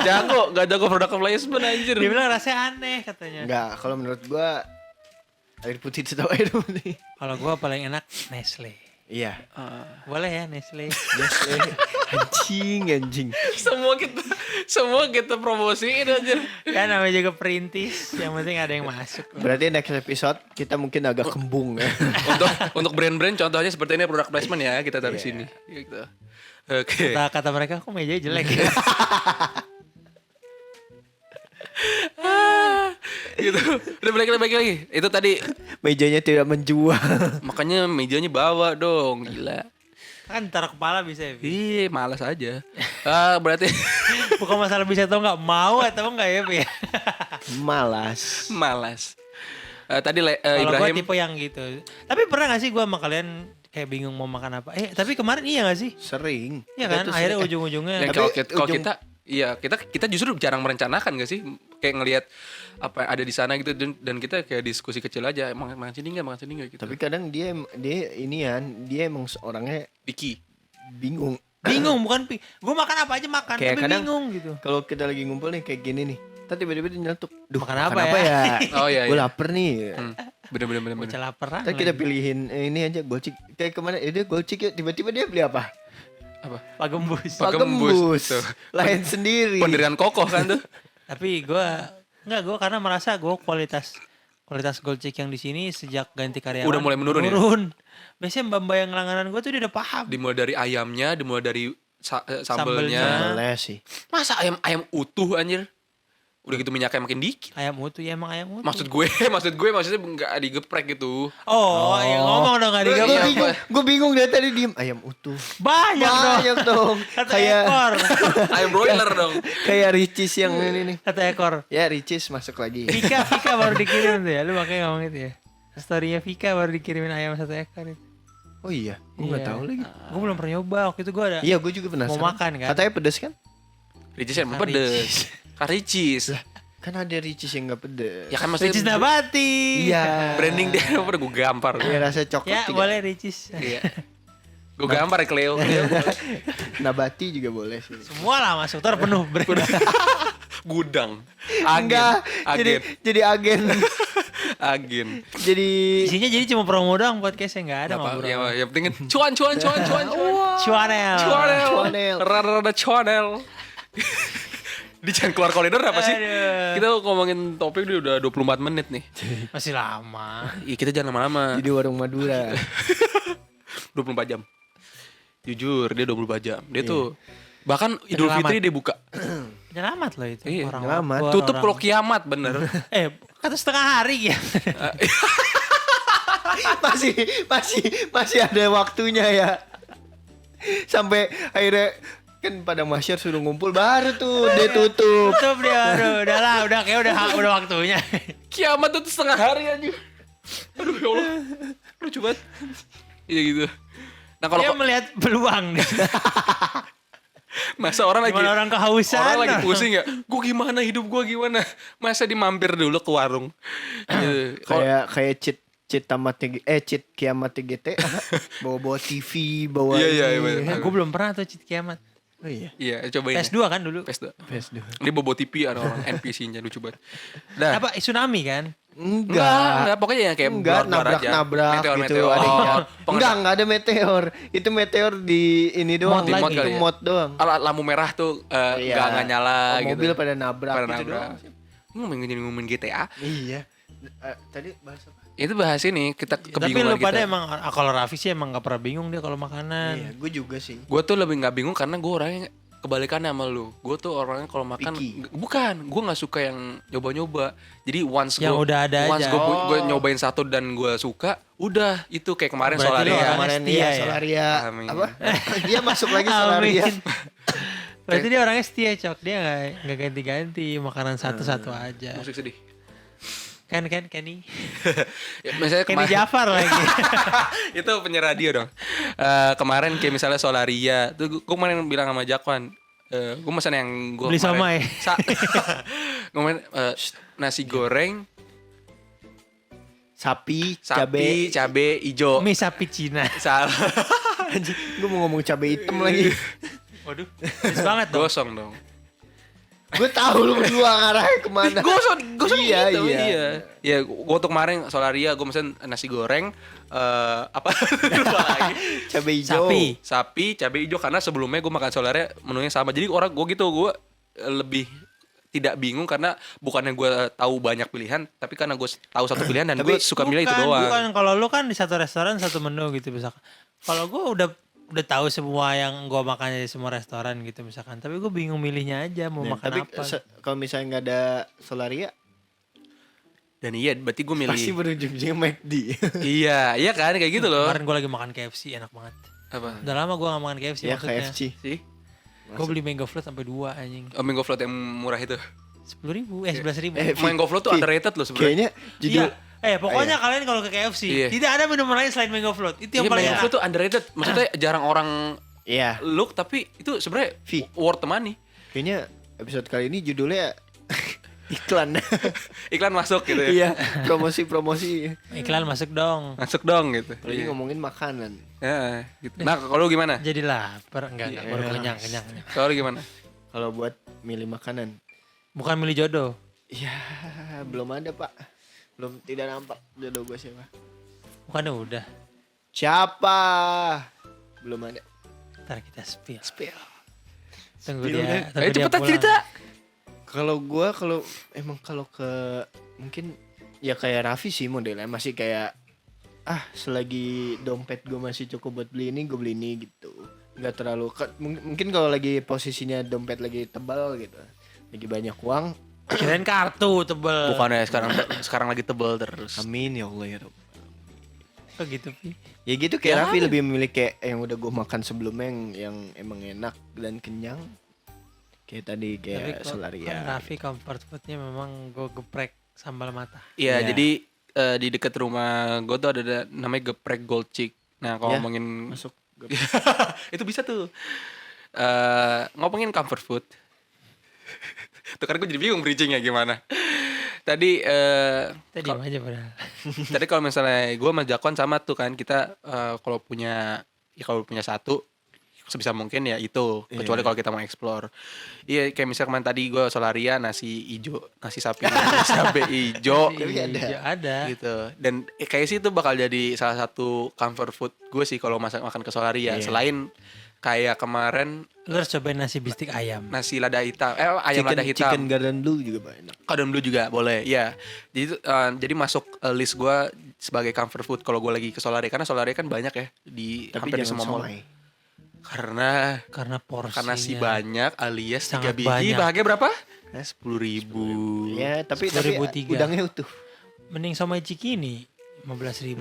jago produk placement anjir. Dia bilang rasanya aneh katanya. Enggak, kalau menurut gua air putih tetap air putih. Kalau gue paling enak Nestle. Iya. Boleh ya Nestle. Anjing. Semua kita promosiin anjir. Kan namanya juga perintis. Yang penting ada yang masuk. Berarti next episode kita mungkin agak kembung ya. untuk brand-brand contohnya seperti ini produk placement ya kita taruh sini. Gitu. Oke. Kata mereka kok mejanya jelek ya. Gitu. Udah balik lagi. Itu tadi Mejanya tidak menjual. makanya mejanya bawa dong, gila. Kan taruh kepala bisa ya. Bi? Ih, malas aja. Berarti Bukan masalah bisa atau nggak mau atau nggak ya Bi? Malas. malas. Tadi Kalau gue Ibrahim tipe yang gitu. Tapi pernah gak sih gue sama kalian kayak bingung mau makan apa? Tapi kemarin iya gak sih? Sering. Iya Kita kan? tuh Akhirnya sering- ujung-ujungnya. yang Tapi kalau ujung- kita iya kita justru jarang merencanakan gak sih kayak ngelihat apa yang ada di sana gitu dan kita kayak diskusi kecil aja makan sini nggak gitu. Tapi kadang dia inian, dia emang orangnya Vicky bingung. Bingung bukan gue makan apa aja makan Kayak tapi kadang- bingung gitu. Kalau kita lagi ngumpul nih kayak gini nih. Tadi tiba-tiba dia nyeletuk. Duh, Makan apa ya?" Oh iya. Gue iya. lapar nih. Bener. Bocah laparan. Ntar kita lagi. pilihin ini aja golcik. Kayak kemana? Dia golcik ya. Tiba-tiba dia beli apa? Apa? Pak Gembus. Pak Gembus, tuh. Lain sendiri. Pendirian kokoh kan tuh. Tapi gue karena merasa gue kualitas Golcik yang di sini sejak ganti karyawan Udah mulai menurun ya? Biasanya mbak-mbak yang langganan gue tuh dia udah paham. Dimulai dari ayamnya, dimulai dari Sambelnya. sambelnya. Boleh sih. Masa ayam utuh anjir? Udah gitu minyaknya makin dikit. Ayam utuh ya emang ayam utuh. Maksudnya nggak digeprek gitu. Oh, yang ngomong dong gak Gue digabung. bingung. Gue bingung dari tadi diem. Ayam utuh. Banyak dong. Banyak dong. Satu Kayak ekor. Ayam broiler dong. kayak Ricis yang ini nih. Satu ekor. Ya Ricis masuk lagi. Vika baru dikirim tuh ya. Lu makanya ngomong itu ya. Story-nya Vika baru dikirimin ayam satu ekor itu. Oh iya, gue nggak Iya. tahu lagi. Gue belum pernah nyoba. Waktu itu gue ada. Iya, gue juga penasaran. Mau makan kan? Katanya pedes kan? Ricis yang pedes. Karicis. Kan ada Ricis yang nggak pedes. Ya kan maksudnya Ricis Nabati. Iya. branding dia udah gue gampar. Iya rasa coklat. Ya juga. boleh Ricis. Iya. Gue gampar ya Cleo. Nabati juga boleh sih. Semua lah masuk terpenuh Gudang. Enggak, jadi agen. Agen. Jadi isinya jadi cuma promo doang podcastnya nggak ada Apa? ngobrol. Ya penting cuan. Cuanel. Cuanel. Rada cuanel. Di jangan keluar koridor apa sih? Aduh. Kita ngomongin topik dia udah 24 menit nih. Masih lama. Iya kita jangan lama-lama. jadi warung Madura. 24 jam. Jujur dia 24 jam. Dia tuh bahkan Idul Fitri dia buka. Penyelamat loh itu. Iya, penyelamat. buat Tutup orang. kalau kiamat bener. Kata setengah hari ya. masih ada waktunya ya. Sampai akhirnya kan pada masyar suruh ngumpul baru tuh dia tutup. Tutup dia. Aduh, udah kayak udah waktunya. Kiamat tuh setengah hari aja. Aduh ya Allah. Lucu banget. Iya gitu. Nah kalau Dia melihat peluang. masa orang lagi Gimana orang kehausan. orang lagi pusing ya. Gue gimana hidup gue gimana? Masa dimampir dulu ke warung. Gitu. Kayak cheat kiamat GTA. Bawa TV, bawa Iya, ini. bener. Gue belum pernah tuh cheat kiamat. Oh iya. Iya, cobain. PS2 kan dulu. PS2. PS2. Dia bobo TV ada orang NPC-nya lucu banget. Nah, Apa tsunami kan? Enggak. pokoknya yang kayak Enggak, blur-blur aja. nabrak gitu Meteor. ada yang Oh, enggak ada meteor. Itu meteor di ini doang, Mod di lagi. mod, kali ya? mod doang. lampu merah tuh Iya. enggak nyala gitu. Mobil pada nabrak Pada gitu nabrak. doang. Ngomongin GTA. Iya. Tadi bahas apa? Itu bahas ini kita Tapi kebingungan lu pada kita. emang kalau Raffi sih emang gak pernah bingung dia kalau makanan. Iya, gue juga sih. Gue tuh lebih nggak bingung karena gue orangnya kebalikannya sama lu. Gue tuh orangnya kalau makan Picky. bukan, gue nggak suka yang nyoba-nyoba. Jadi once Yang udah ada once aja. gue nyobain satu dan gue suka, udah itu kayak kemarin Berarti lu Solaria. orangnya Kemarin setia iya, ya? Solaria. Amin. Apa? Dia masuk lagi Solaria. Amin. Berarti dia orangnya setia Cok. Dia gak ganti-ganti makanan satu-satu aja. Musik sedih. Kan Kenny. Ya, misalnya Kenny Jafar lagi. itu penyiar radio dong. Kemarin kayak misalnya Solaria, tuh gue kemarin bilang sama Jakwan, gue pesan yang gue Beli somai. Ngomongin nasi goreng, Sapi, cabe ijo. Mie sapi Cina. Salah. Gue mau ngomong cabai hitam lagi. Waduh. Pedes banget dong. Gosong dong. Gue tahu lu berdua ngarahnya kemana. Gosong Iya, gitu. iya. Iya. Ya, gue tuh kemarin Solaria gue pesen nasi goreng apa lupa lagi. Cabai hijau. Sapi, cabai hijau karena sebelumnya gue makan Solaria menunya sama. Jadi orang gue gitu gue lebih tidak bingung karena bukannya gue tahu banyak pilihan, tapi karena gue tahu satu pilihan dan gue suka milih itu doang. Bukan, kalau lu kan di satu restoran satu menu gitu misalkan. Kalau gue udah tahu semua yang gue makan di semua restoran gitu misalkan. Tapi gue bingung milihnya aja mau Nah, makan tapi apa. kalau misalnya nggak ada Solaria, Dan iya, berarti gue milih. pasti berujung-ujungnya McD. iya kan kayak gitu loh. Kemarin gue lagi makan KFC enak banget. Apa? Udah lama gue gak makan KFC Ya maksudnya. KFC. Sih? Gue beli mango float sampai 2 anjing. Mango float yang murah itu. 10.000, 11.000. Mango float tuh underrated loh sebenarnya. Kayaknya judul Iya. Pokoknya kalian kalau ke KFC Iya. tidak ada minuman lain selain mango float. Itu yang Iya, paling mango enak. float tuh underrated. Maksudnya jarang orang Iya, look tapi itu sebenarnya Vi. worth the money. kayaknya episode kali ini judulnya iklan. Iklan masuk gitu ya. Iya, promosi-promosi. Iklan masuk dong. Masuk dong gitu. Lagi Iya. ngomongin makanan. Ya, gitu. Nah, kalau lu gimana? Jadi lapar. Enggak, baru kenyang. Kalau lu gimana? Kalau buat milih makanan, Bukan milih jodoh. ya belum ada pak. Belum, tidak nampak jodoh gue siapa. Bukannya udah. Siapa? Belum ada. Ntar kita spill. Spill. Tunggu Spill dia. deh. Tunggu Ayo dia cepetan pulang. cerita. Kalau ke mungkin ya kayak Raffi sih modelnya masih kayak selagi dompet gue masih cukup buat beli ini gue beli ini gitu. Nggak terlalu mungkin kalau lagi posisinya dompet lagi tebal gitu, lagi banyak uang. Kirain kartu tebel. Bukannya sekarang lagi tebel terus. Amin ya Allah ya Rabb. Kok gitu, Pi? Ya gitu kayak Raffi lebih memilih kayak yang udah gue makan sebelumnya yang emang enak dan kenyang. Kayak tadi kayak Solaria. Kan Raffi comfort foodnya memang gue geprek sambal mata. Iya, Iya. jadi di dekat rumah gue tuh ada namanya geprek Gold Chick. Nah, kalau Ya, ngomongin masuk. itu bisa tuh. Ngomongin comfort food. Tuh kan gue jadi bingung bridgingnya gimana. Tadi Tadi aja padahal. tadi kalau misalnya gue sama Jakwan sama tuh kan kita kalau punya ya kalau punya satu sebisa mungkin ya itu, kecuali kalau kita mau explore. Iya, kayak misalnya kemarin tadi gue Solaria nasi ijo, nasi sapi nasi cabe ijo Tapi ada. gitu. Dan kayak sih itu bakal jadi salah satu comfort food gue sih kalau makan ke Solaria. Selain kayak kemarin Lu harus cobain nasi bistik ayam. nasi lada hitam, ayam lada hitam. Chicken Garden Blue juga enak. Kadang dulu juga boleh, ya. Jadi masuk list gue sebagai comfort food kalau gue lagi ke Solaria, karena Solaria kan banyak ya di Tapi hampir di jangan semua mall. somai. Karena porsinya. Karena nasi banyak alias 3 sangat biji banyak. bahagia berapa? 10.000. Ya, tapi 10.003. udangnya utuh. Mending somai Cikini 15.005.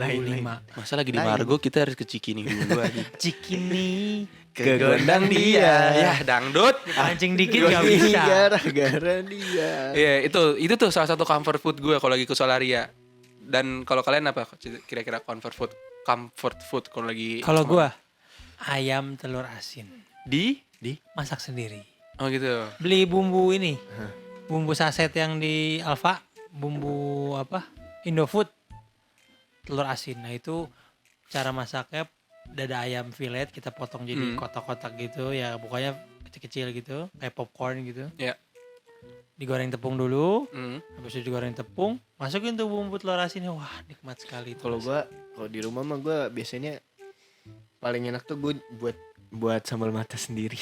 Masa lagi di Margo kita harus ke Cikini dulu aja. Cikini Ke gondang dia. Ya dangdut. pancing dikit gak bisa. Gara-gara dia. Iya itu tuh salah satu comfort food gue kalau lagi ke Solaria. Dan kalau kalian apa kira-kira comfort food kalau lagi Kalau gua ayam telur asin di masak sendiri. oh gitu. Beli bumbu ini. Bumbu saset yang di Alfa, bumbu apa? Indofood. Telur asin. Nah, itu cara masaknya dada ayam fillet kita potong jadi kotak-kotak gitu ya, pokoknya kecil-kecil gitu, kayak popcorn gitu. Ya. Digoreng tepung dulu. Hmm. Habis itu digoreng tepung, masukin tuh bumbu telur asinnya. Wah, nikmat sekali itu. Kalau gua di rumah mah gua biasanya paling enak tuh gue buat sambal mata sendiri.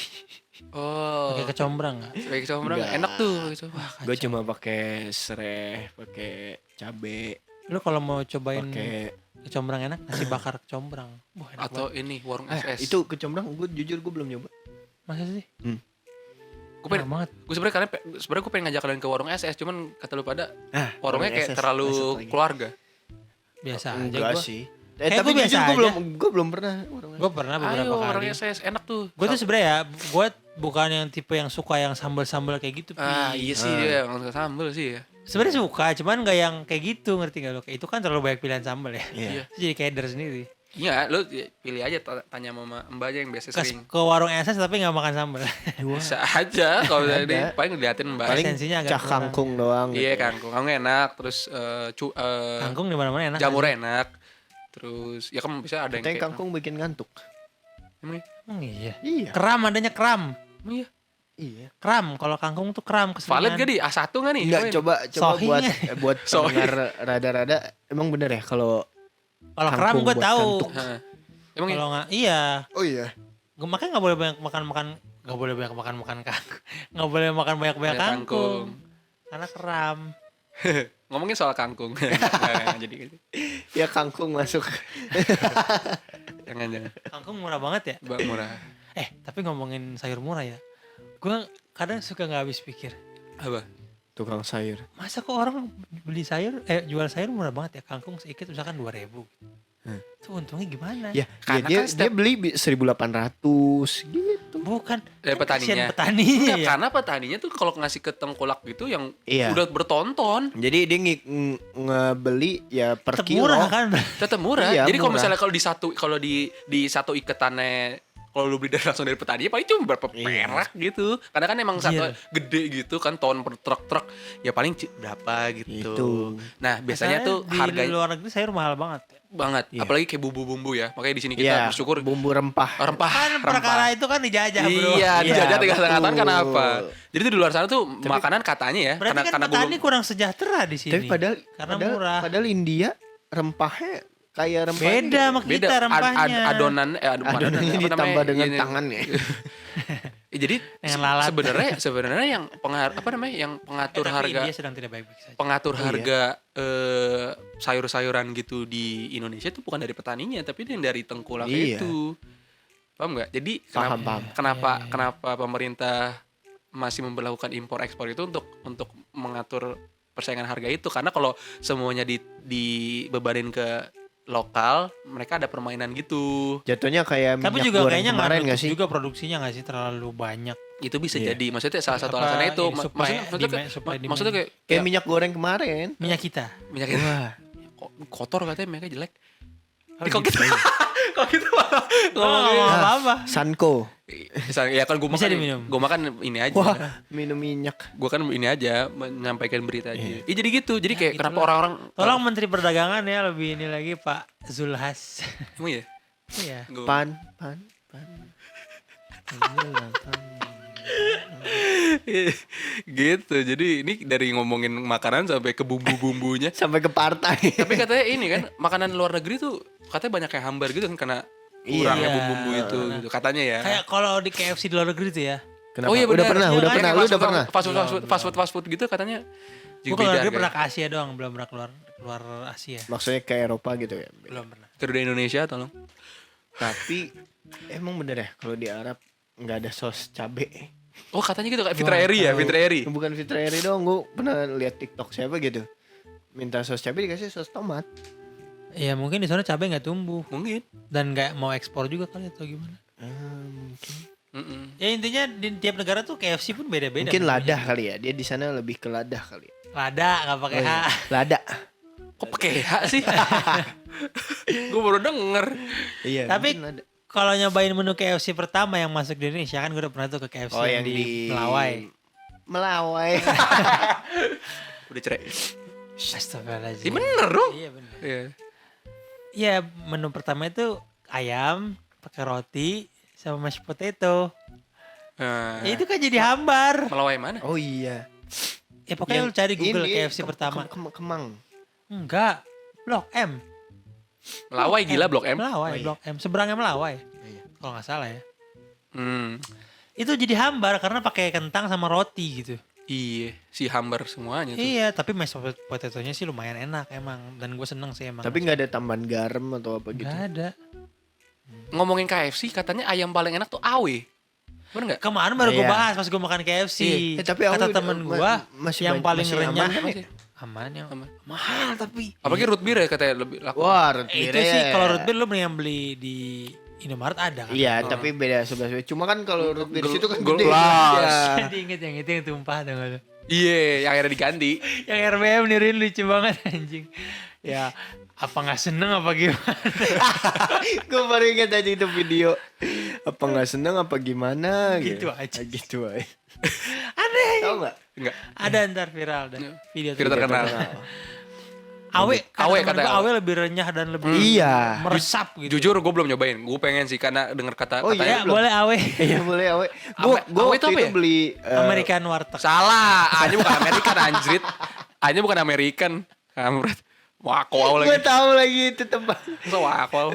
Oh. pakai kecombrang enggak? Sebagai kecombrang Enggak. enak tuh gitu. Wah, Gue cuma pakai serai, pakai cabe, Lu kalau mau cobain pakai kecombrang enak, nasi bakar kecombrang. Wah, enak atau banget. ini warung SS. itu kecombrang gue jujur gue belum nyoba. Masa sih? gue pengen Enak banget. gue sebenarnya gue pengen ngajak kalian ke warung SS, cuman kata lu pada Ah, warungnya kayak SS terlalu masuk lagi. keluarga. Biasa aja Enggak gua. sih. Kayak Tapi gua biasa jujur aja. gue belum pernah warung Gue pernah beberapa Ayo warung kali. SS enak tuh. Gue tuh sebenarnya ya, gue bukan yang tipe yang suka yang sambal-sambal kayak gitu. Pi. iya sih dia nggak suka sambel sih ya. Sebenarnya suka, cuman gak yang kayak gitu, ngerti gak lo? Kayak itu kan terlalu banyak pilihan sambal ya. Iya. Terus jadi keder sendiri. Iya, lu pilih aja tanya mama Mbak aja yang biasa sering. Ke warung SS tapi gak makan sambal. Bisa aja kalau Ada. tadi paling ngeliatin Mbak. Paling Esensinya agak cah kurang. kangkung doang. Iya gitu. kangkung enak, terus Kangkung di mana-mana enak. jamur aja. enak. Terus ya kan bisa ada yang Katanya kayak kangkung bikin ngantuk. Emang iya? Emang iya. Iya. Kram adanya kram. Emang iya? Iya. Kram, kalau kangkung tuh kram Valid keseringan. gak di A1 gak nih? Enggak, Cobain. coba Sohing buat ya. buat Sohing. pendengar rada-rada emang bener ya kalau Kalau kram kangkung gue buat tahu. kantuk. Hah. Emang iya? Kalau nggak, iya. Oh iya. Gue makanya nggak boleh banyak makan, nggak boleh banyak makan kangkung, nggak boleh makan banyak Banyak kangkung, karena kram. Ngomongin soal kangkung. Nah, jadi gitu. Ya kangkung masuk. Jangan. Kangkung murah banget ya. Mbak murah. Tapi ngomongin sayur murah ya, gue kadang suka nggak habis pikir. Apa? Tukang sayur. Masa kok orang beli sayur, jual sayur murah banget ya, kangkung seikat misalkan 2.000. Itu untungnya gimana? Ya, Karena dia kan setiap- dia beli 1.800 gitu. Bukan Dari kan kasihan petaninya. petaninya Enggak, ya. karena petaninya tuh kalau ngasih ke tengkulak gitu yang Iya. udah bertonton Jadi dia ngebeli ya per Tetep kilo. murah kan. tetap murah. Iya, Jadi kalau murah. misalnya kalau di satu iketannya kalau lu beli langsung dari petani paling cuma berapa Iya. perak gitu. Karena kan emang satu Iya. gede gitu kan ton per truk ya paling berapa gitu. Itu. Nah, biasanya Masalahnya tuh di harganya luar negeri sayur mahal banget. banget. Iya. Apalagi kayak bumbu-bumbu ya. Makanya di sini kita Iya, bersyukur bumbu rempah. rempah. Kan perkara itu kan dijajah bro. Iya, Iya, dijajah tiga setengah tahun betul. kenapa? Jadi tuh di luar sana tuh makanan katanya ya, Berarti kan petani belum kurang sejahtera di sini. Tapi padahal karena murah. Padahal India rempahnya kayak rempah Beda sama kita rempahnya. adonannya adonannya apa ditambah namanya? dengan Ini- tangannya. Jadi Dengan lalat. sebenarnya yang yang pengatur Tapi harga India sedang tidak baik-baik saja. pengatur Oh, iya. harga sayur-sayuran gitu di Indonesia itu bukan dari petaninya tapi yang dari tengkulak Iya. itu. Paham nggak? Jadi Paham, paham. kenapa Iya. kenapa pemerintah masih memperlakukan impor ekspor itu untuk mengatur persaingan harga itu, karena kalau semuanya dibebanin ke lokal mereka ada permainan gitu. Jatuhnya kayak Tapi minyak juga goreng kayaknya kemarin nggak nggak sih? juga produksinya nggak sih terlalu banyak. Itu bisa Iya. jadi, maksudnya salah satu Apa, alasannya itu ini supaya demand- supaya maksudnya kayak Kayak minyak goreng kemarin. Minyak kita. minyak itu Wah, kotor katanya, minyaknya jelek. Oh, Kok gitu? Kok gitu malah Ngomong ngomongin. apa-apa. Sanko. Misalnya, ya kan gue Bisa makan diminum. gue makan ini aja. Wah, minum minyak. Gue kan ini aja menyampaikan berita aja. Iya jadi gitu. Jadi kayak gitu kenapa lah. orang-orang Tolong Menteri Perdagangan ya lebih ini lagi Pak Zulhas. emang ya? Iya. Pan. Inilah pan. Gitu. Jadi ini dari ngomongin makanan sampai ke bumbu-bumbunya. Sampai ke partai. Tapi katanya ini kan makanan luar negeri tuh katanya banyak yang hambar gitu kan karena kurangnya Iya. bumbu itu gitu katanya ya. Kayak kalau di KFC di luar negeri tuh ya. Kenapa? Oh iya udah benar. pernah, Iya udah kan? pernah. Kayak Lu udah pernah? Fast food gitu katanya Gue juga kalau beda negeri pernah kayak. ke Asia doang, belum pernah keluar Asia. Maksudnya ke Eropa gitu ya. Belum pernah. Garuda Indonesia tolong. Tapi emang bener ya kalau di Arab nggak ada sos cabe. Oh katanya gitu kayak Fitra Eri ya, Fitra Eri. Bukan Fitra Eri doang, gue pernah lihat TikTok siapa gitu. Minta sos cabe dikasih sos tomat. Iya mungkin di sana cabai nggak tumbuh Mungkin. dan nggak mau ekspor juga kali atau gimana. Mungkin. Ya intinya di tiap negara tuh KFC pun beda-beda. Mungkin menunya. ladah kali ya. Dia di sana lebih ke ladah kali. Lada nggak pakai H. Lada. Kok pakai H sih? Gue baru denger. Iya. Tapi mungkin lada. kalau nyobain menu KFC pertama yang masuk di Indonesia kan gue udah pernah tuh ke KFC Oh yang di Melawai. Melawai. Udah cerai. Astagfirullahaladzim. Bener dong. Iya bener. Iya. Iya menu pertama itu ayam pakai roti sama mashed potato. Nah, Ya itu kan jadi hambar. Melawai mana? Oh iya. Ya pokoknya lu cari Google KFC pertama. Kemang. Enggak. Blok M. Melawai gila Blok M. Melawai, Oh, iya. Blok M. Seberangnya Melawai. Iya. Kalau nggak salah ya. Hmm. Itu jadi hambar karena pakai kentang sama roti gitu. Iya, si hambar semuanya tuh. Iya, tapi mashed potato-nya sih lumayan enak emang. Dan gue seneng sih emang. Tapi nggak ada tambahan garam atau apa gitu. Nggak ada. Ngomongin KFC katanya ayam paling enak tuh awe. Bener nggak? Kemarin baru gue Iya. bahas pas gue makan KFC. Tapi Kata aku temen gue masih yang paling masih renyah. aman kan ya? Masih. Aman yang Aman. mahal tapi. Apalagi root beer ya katanya lebih laku. Wah, root Itu beer sih ya. kalau root beer lu mendingan beli di Indomaret ada kan. Iya, tapi beda 11. Cuma kan kalau root beer Gel- situ kan gelas. gede. Iya. Jadi inget yang itu yang tumpah tau gak lu? Iya, yang akhirnya diganti. Yang RBM niruin lucu banget anjing. Ya apa gak seneng apa gimana. Gue baru ingat aja itu video. Apa nggak seneng apa gimana? Gitu aja. Gitu aja. Aneh. Tahu nggak? Enggak. Ada ntar viral dan video Video terkenal. Awe, Awe kata katanya. Awe lebih renyah dan lebih Iya. meresap gitu. Jujur gue belum nyobain. Gue pengen sih karena denger kata Oh, katanya. Ya belum. boleh Awe. Iya boleh awe. Awe Gue itu waktu apa itu ya? beli American warteg. Salah. A-nya bukan American anjrit. A-nya bukan American. Kamret. Wako Gue lagi. tahu lagi itu tempat. Masa wako.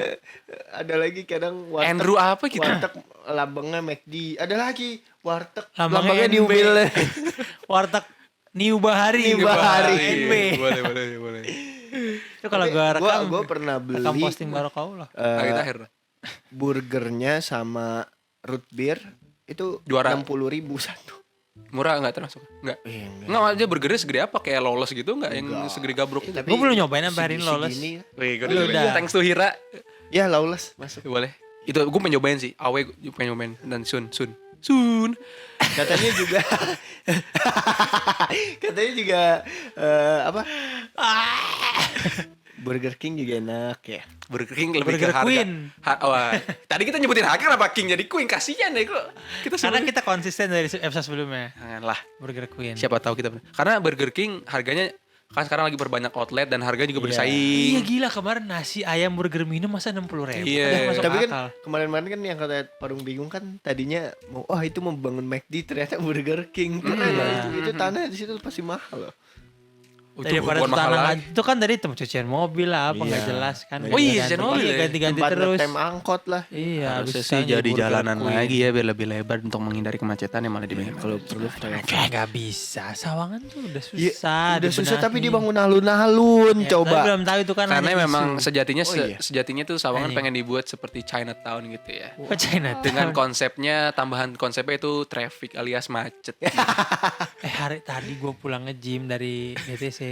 Ada lagi kadang warteg. Andrew apa gitu? Warteg lambangnya McD. Ada lagi warteg Lambangnya di NB. mobil. Warteg New Bahari. New Bahari. NB. Boleh. Itu kalau gue rekam. Gue pernah beli Rekam posting baru kau lah. Lagi akhir. burgernya sama root beer itu Juara. 60.000 satu. Murah enggak termasuk? Enggak. Iya, enggak. Enggak aja burgernya segede apa? Kayak lolos gitu enggak yang segede gabruk itu? Tapi Gue belum nyobain sampai hari ini lolos. segini, Wih, gue Lu udah. thanks to Hira. ya lawless masuk. Boleh. Itu gue pengen nyobain sih. Awe gue pengen nyobain dan Sun. Katanya juga katanya juga apa? Burger King juga enak ya. Burger King lebih Burger ke harga. Queen. Wah, tadi kita nyebutin harga kenapa King jadi Queen? Kasihan deh kok. Kita Karena sebutin. kita konsisten dari episode sebelumnya. Janganlah. Burger Queen. Siapa tahu kita. Karena Burger King harganya kan sekarang lagi berbanyak outlet dan harganya juga Iya. bersaing. Iya gila kemarin nasi ayam burger minum masa 60.000. Iya. Tapi kan kemarin-kemarin kan yang kata Parung bingung kan tadinya mau itu mau bangun McD ternyata Burger King. Keren lah itu tanah di situ pasti mahal loh. daripada bukan itu mahal tanah lagi. itu kan dari tempat cucian mobil lah apa nggak Iya. jelas kan. Oh iya, cucian mobil ya? ganti-ganti Tempat terus. ngetem angkot lah. Iya, Harusnya habis sih sekarang jadi Burger jalanan Queen. lagi ya biar lebih lebar untuk menghindari kemacetan yang malah dibikin. Kalau perlu Kayak nggak bisa. Sawangan tuh udah Iya, susah. udah susah tapi dibenahi. dibangun alun-alun Ya, coba. tapi belum tahu itu kan. Karena hanya memang isu. sejatinya Oh iya. sejatinya tuh Sawangan Anjing. pengen dibuat seperti Chinatown gitu ya. Kok China Dengan konsepnya tambahan konsepnya itu traffic alias macet. hari tadi gue pulang nge-gym dari GTC.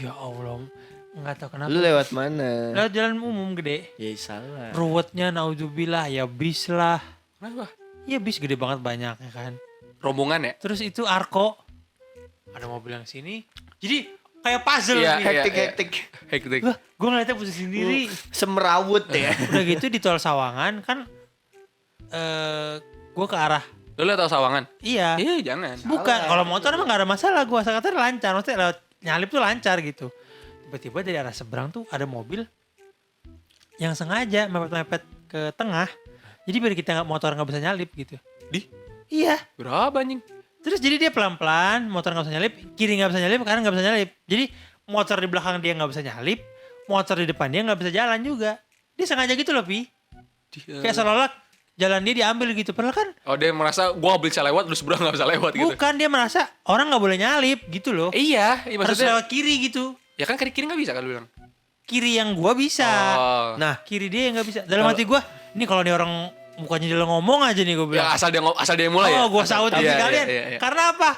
Ya Allah, nggak tahu kenapa. Lu lewat mana? Lewat jalan umum gede. Ya salah. Ruwetnya naudzubillah ya bis lah. Kenapa? Ya bis gede banget banyak ya kan. Rombongan ya? Terus itu Arko. Ada mobil yang sini. Jadi kayak puzzle Iya, nih. iya. Hektik. Hektik. Wah, gue ngeliatnya posisi sendiri. Semerawut ya. Udah gitu di tol Sawangan kan gue ke arah. Lu lihat tau Sawangan? Iya. Iya, jangan. Bukan, kalau motor emang gak ada masalah gue. Asal katanya lancar. Maksudnya lewat nyalip tuh lancar gitu. Tiba-tiba dari arah seberang tuh ada mobil yang sengaja mepet-mepet ke tengah. Jadi biar kita motor nggak bisa nyalip gitu. Di Iya. berapa anjing? Terus jadi dia pelan-pelan, motor nggak bisa nyalip, kiri nggak bisa nyalip, kanan nggak bisa nyalip. Jadi motor di belakang dia nggak bisa nyalip, motor di depan dia nggak bisa jalan juga. Dia sengaja gitu loh, Pi. Kayak seolah-olah jalan dia diambil gitu. Padahal kan Oh dia merasa gua nggak bisa lewat, lu seberang nggak bisa lewat gitu. bukan, dia merasa orang nggak boleh nyalip gitu loh. Iya, Harus maksudnya. lewat kiri gitu. Ya kan kiri nggak bisa kan lu bilang. Kiri yang gua bisa. Oh. Nah, Kiri dia yang nggak bisa. Dalam hati gua, ini kalau nih orang mukanya dia ngomong aja nih gua bilang. Ya asal dia mulai ya. Oh, gua saut Iya, tapi iya, kalian. iya. Karena apa?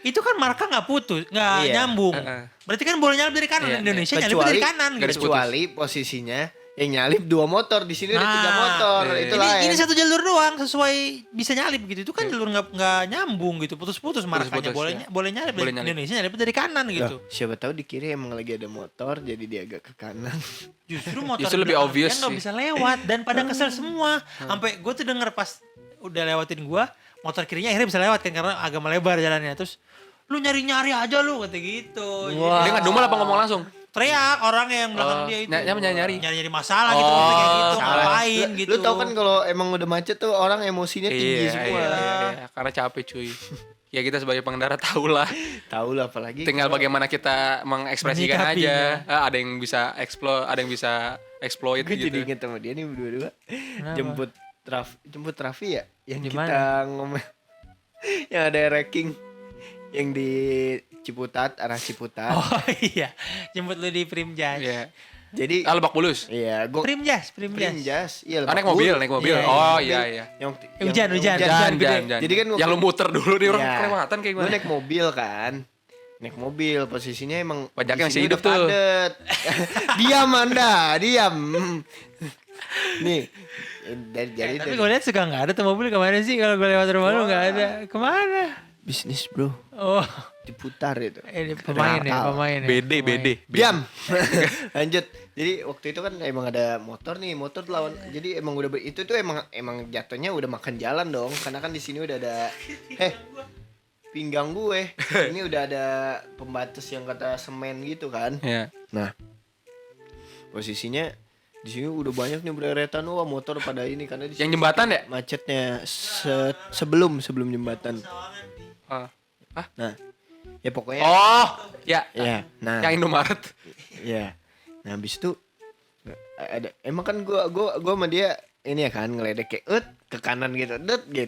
Itu kan marka nggak putus, nggak Iya. nyambung. Berarti kan boleh nyalip dari kanan. Iya, Indonesia nyalip kecuali- dari kanan garis gitu. kecuali posisinya yang nyalip 2 motor, di sini ada 3 motor, iya, itu iya. lain. Ini satu jalur doang sesuai bisa nyalip gitu. Itu kan jalur nggak nyambung gitu, putus-putus markanya. Putus-putus, Boleh ya. boleh nyalip Boleh dari nyalip. Indonesia nyalip dari kanan gitu. Loh, siapa tahu di kiri emang lagi ada motor, jadi dia agak ke kanan. Justru motor Justru lebih belakang obvious dia nggak sih. bisa lewat dan pada kesel semua. Sampai gue tuh denger pas udah lewatin gue, motor kirinya akhirnya bisa lewat kan karena agak melebar jalannya. Terus lu nyari-nyari aja lu kata gitu. Wah. Dia nggak dumel apa ngomong langsung? Teriak orang yang belakang Oh, dia itu. nyari-nyari. Nyari masalah gitu Oh, kayak gitu, salah. ngapain Lu- gitu. Lu tau kan kalau emang udah macet tuh orang emosinya tinggi semua. Iya. Karena capek cuy. Ya kita sebagai pengendara tahu lah. Tahu lah apalagi. Tinggal bagaimana kita mengekspresikan Menyikapinya. aja. Ada yang bisa explore, ada yang bisa exploit Gue gitu. jadi inget sama dia nih berdua-dua. Kenapa? Jemput Raffi ya, yang Di kita ngomong yang ada ranking yang di Ciputat, arah Ciputat. Oh iya, jemput lu di Primjas. Iya. Jadi Ah, Lebak Bulus. iya, gua Primjas. Primjas. Iya, Ah, naik Lebak mobil, Bulus. naik mobil. Iya, Oh mobil. iya iya. Hujan. Jangan. Jadi kan gua- yang lu muter dulu nih orang Iya. kelewatan kayak Gue gimana? naik mobil kan. Naik mobil posisinya emang Pajaknya di sini masih hidup udah tuh. padet. Diam Anda, diam. Nih. Jadi Tapi gue lihat suka nggak ada tuh mobil kemana sih kalau gue lewat rumah lu nggak ada. Kemana? bisnis, Bro. Oh, Diputar itu. ini pemain ya, Nakal. pemain ya. BD. Diam. Lanjut. Jadi waktu itu kan emang ada motor nih, motor lawan. Jadi emang udah itu tuh emang jatuhnya udah makan jalan dong, karena kan di sini udah ada pinggang gue. Ini udah ada pembatas yang kata semen gitu kan. Iya. Nah, posisinya di sini udah banyak nih bereretan, wah motor pada ini karena di Yang sini jembatan ya? macetnya sebelum jembatan. Ah. Nah, ya pokoknya Oh, ya. ya. Nah, Yang Indomaret. ya. Nah, habis itu ada emang kan gua sama dia ini ya kan ngeledek kayak ke kanan gitu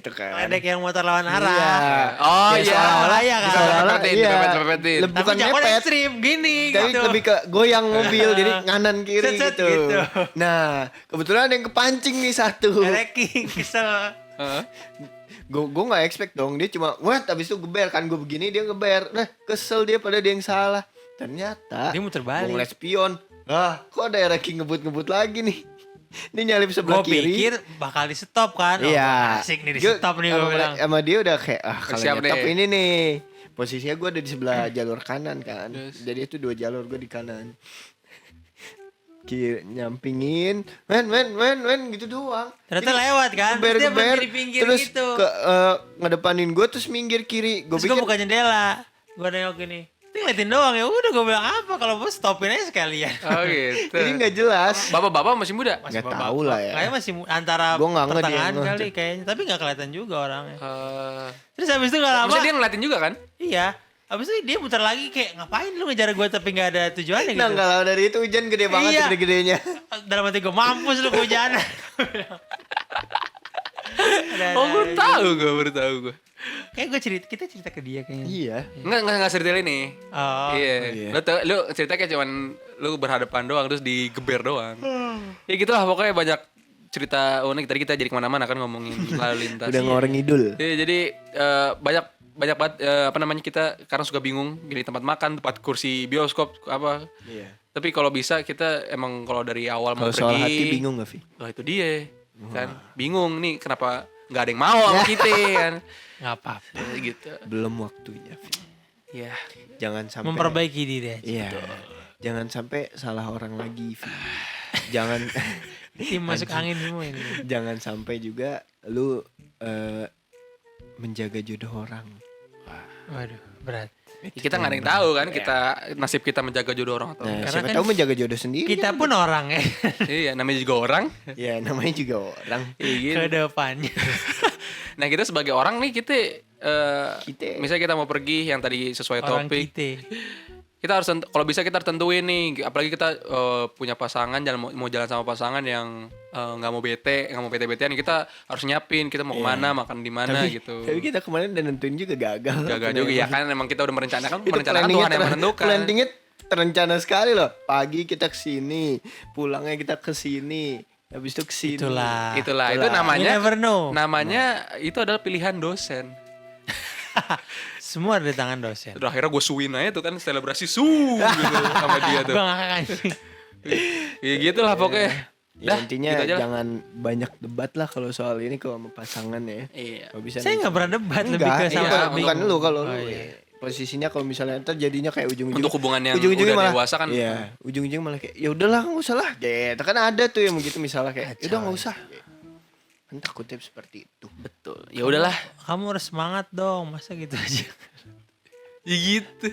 kan. Ada yang motor lawan Iya. arah. Oh Ya, iya. seolah-olah ya kan. Seolah-olah iya. Dipepetin. Lebih Tapi bukan jangan mepet. ekstrim gini Tapi gitu. lebih ke goyang mobil jadi kanan kiri Set-set gitu. gitu. Nah, kebetulan ada yang kepancing nih satu. Ranking kesel. Heeh. Gue nggak expect dong, dia cuma what abis itu geber kan, gue begini dia geber. Nah, kesel dia pada dia yang salah. Ternyata Dia muter gue balik. ngeliat spion. Kok ada ranking ngebut lagi nih. Dia nyalip sebelah Gue kiri. pikir bakal di stop kan. Oh, Iya. asik nih di stop nih gue sama- bilang. Sama dia udah kayak kalau Siap nyetop deh. ini nih. Posisinya gue ada di sebelah jalur kanan kan. Terus? Jadi itu 2 jalur, gue di kanan. Kiri nyampingin, men gitu doang. Ternyata Jadi, lewat kan. Terus dia geber berhenti di pinggir terus gitu. ke ngedepanin gue terus minggir kiri. Gue Terus gue pikir buka jendela. Gue nengok gini. Dia ngeliatin doang ya udah gue bilang apa kalau bos stopin aja sekalian. Oh gitu. jadi nggak jelas. Bapak-bapak masih muda? Nggak bapak- tahu lah ya. Kayaknya masih antara Gua nggak nge dia pertengahan nge. kali kayaknya. Tapi gak kelihatan juga orangnya. Eh, Terus habis itu gak lama. Maksudnya dia ngeliatin juga kan? Iya. Habis itu dia muter lagi kayak ngapain lu ngejar gue tapi gak ada tujuannya Nah gitu. kalau dari itu hujan gede banget Iya. gede-gedenya. Dalam hati gue mampus lu kehujanan. Oh, baru tahu gue. Kayak kita cerita ke dia kayaknya. Iya. Enggak cerita ini. Oh. Iya. iya. Lu cerita kayak cuman lu berhadapan doang terus digeber doang. Ya gitulah pokoknya banyak cerita unik. Tadi kita jadi kemana-mana kan ngomongin lalu lintas. Udah ngoreng idul. Iya, jadi banyak banget apa namanya kita karena suka bingung gini tempat makan, tempat kursi bioskop apa. Iya. Tapi kalau bisa kita emang kalau dari awal mau Kalau soal pergi. hati bingung gak, Vi? Oh itu dia. Kan bingung nih kenapa nggak ada yang mau sama kita kan. Gak apa-apa. Gitu. Belum waktunya, Vi. Ya. Jangan sampai Memperbaiki diri aja. Iya. Jangan sampai salah orang lagi, Vi. Jangan Tim masuk angin semua ini. jangan sampai juga lu menjaga jodoh orang. Waduh, berat. Kita nggak ada yang tahu kan kita nasib kita menjaga jodoh orang atau Nah, enggak. siapa kan tahu menjaga jodoh sendiri. Kita pun orang ya. Iya, namanya juga orang. Ya namanya juga orang. Iya gitu. Ke depannya. Nah, kita sebagai orang nih Kita- misalnya kita mau pergi yang tadi sesuai Orang topik. kita. Harus kalau bisa kita harus tentuin nih, apalagi kita punya pasangan jalan mau jalan sama pasangan yang nggak mau bete-betean, kita harus nyiapin kita mau kemana, makan di mana gitu. Tapi kita kemarin udah nentuin juga gagal. Gagal juga ya kan, emang kita udah merencanakan Itu Tuhan planningnya yang menentukan. planningnya terencana sekali loh. Pagi kita kesini, pulangnya kita kesini, habis itu kesini. Itulah. Itu You namanya never know. namanya itu adalah pilihan dosen. Semua ada di tangan dosen. Terus akhirnya gue suin aja tuh kan selebrasi gitu sama dia tuh. Gue ngakak anjing. Ya gitu lah pokoknya. Ya, intinya gitu aja lah. jangan banyak debat lah kalau soal ini kalau sama pasangan ya. Iya. Kalau bisa Saya nggak pernah debat, lebih Enggak, ke iya, sama bukan lu kalau Oh, lu. iya. Posisinya kalau misalnya ntar jadinya kayak ujung-ujung Untuk hubungan yang ujung-ujungnya udah malah, dewasa kan. iya, ujung-ujungnya malah kayak ya udahlah nggak usah lah gitu kan ada tuh yang begitu misalnya kayak udah nggak usah kan takutnya seperti itu. Betul. Ya udahlah. Kamu harus semangat dong, masa gitu aja. Ya gitu.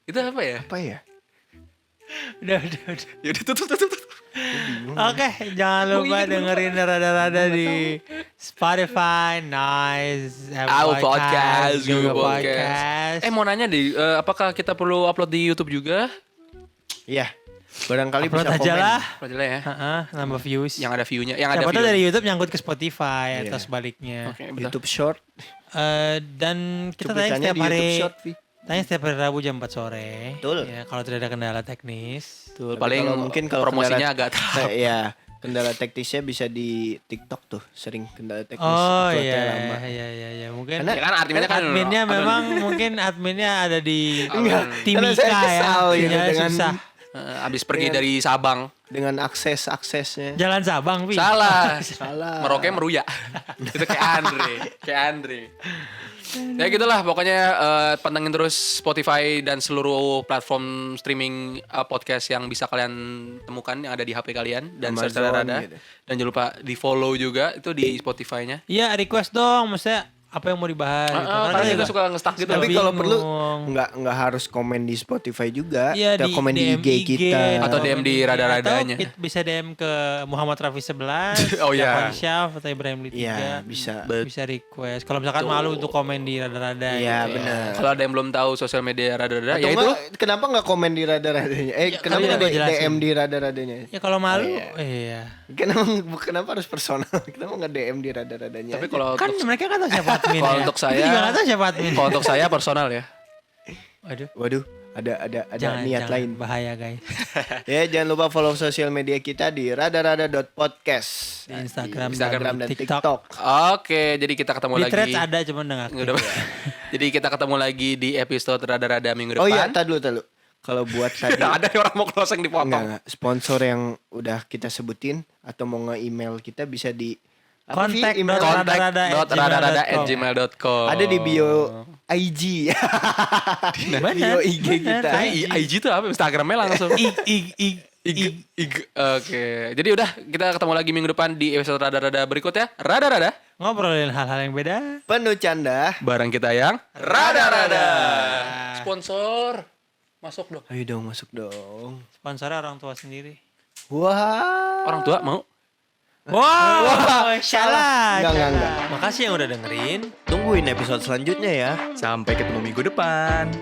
Itu apa ya? Apa ya? udah. Ya udah tutup. Oke, jangan lupa dengerin rada-rada di Spotify, Nice, Apple Podcast, Google Google Podcast. Podcast. Mau nanya deh, apakah kita perlu upload di YouTube juga? Iya. Barangkali upload bisa aja komen. lah. Upload aja lah ya. Heeh, nambah views. Yang ada view-nya, yang ada Siapa tahu view. dari YouTube nyangkut ke Spotify atau Iya. sebaliknya. Oke, betul. YouTube Short. Dan kita tayang Cuplikannya setiap di YouTube hari. Short, Vi. Tayang setiap hari Rabu jam 4 sore. Betul. Ya, kalau tidak ada kendala teknis. Betul, Tapi paling kalau mungkin kalau promosinya kendala- agak telat. Iya, kendala teknisnya bisa di TikTok tuh, sering kendala teknis. Oh uploadnya iya, lama. iya. Mungkin Karena- Ya kan adminnya kan adminnya admin. memang mungkin adminnya ada di Enggak, Timika karena saya ya. kesal gitu Sinyalnya dengan susah. Abis pergi Dengan- dari Sabang. dengan aksesnya. Jalan Sabang, Pi. Salah. Salah. Merokoknya meruya. Itu kayak Andre. Ya gitulah pokoknya pantengin terus Spotify dan seluruh platform streaming podcast yang bisa kalian temukan yang ada di HP kalian dan Amazon search Rada. gitu. Dan jangan lupa di follow juga itu di Spotify-nya. Iya, request dong, maksudnya apa yang mau dibahas gitu. Karena kita kita suka nge-stuck gitu. Tapi Bingung. kalau perlu nggak harus komen di Spotify juga, Iya, kita komen di IG kita. Atau DM di rada-radanya. Atau bisa DM ke Muhammad Rafi 11, Oh, iya. Jafar Syaf atau Ibrahim Litiga. Iya, bisa. Bisa request. Kalau misalkan malu untuk komen di rada-rada. Iya, gitu. benar. Kalau ada yang belum tahu sosial media Rada-Rada Atau ya itu enggak, kenapa nggak komen di rada-radanya? Kenapa kali nggak gua jelasin. DM di rada-radanya? Ya kalau malu, iya. Kenapa harus personal? Kenapa nggak DM di rada-radanya? tapi aja? kalau Kan untuk, mereka kan tahu siapa admin kalau ya. untuk saya- Kita juga nggak tahu siapa admin. kalau untuk saya personal ya. Waduh, Waduh, ada jangan, niat jangan. lain. Bahaya guys. Ya, jangan lupa follow sosial media kita di rada-rada.podcast. Di Instagram, Instagram dan TikTok. TikTok. Oke, jadi kita ketemu Di lagi. threads ada cuman udah nggak aktif. Udah. Jadi kita ketemu lagi di episode Rada-Rada minggu Oh iya, depan. tar dulu. Kalau buat tadi Ada orang mau closing dipotong. enggak, sponsor yang udah kita sebutin atau mau nge-email kita bisa di apa, Vi? Kontak Email- dot rada-rada@gmail.com. Kontak.rada@gmail.com. ada di bio IG. bio IG kita. Bener. IG itu apa? Instagramnya langsung. Oke. Jadi udah kita ketemu lagi minggu depan di episode Rada-Rada berikutnya. Rada-Rada. Ngobrolin hal-hal yang beda. Penuh canda. Barang kita yang Rada-Rada. Sponsor. Masuk dong. Ayo dong masuk dong. Sponsornya orang tua sendiri. Wah. Orang tua mau? Wow, salah. Enggak. Makasih yang udah dengerin. Tungguin episode selanjutnya ya. Sampai ketemu minggu depan.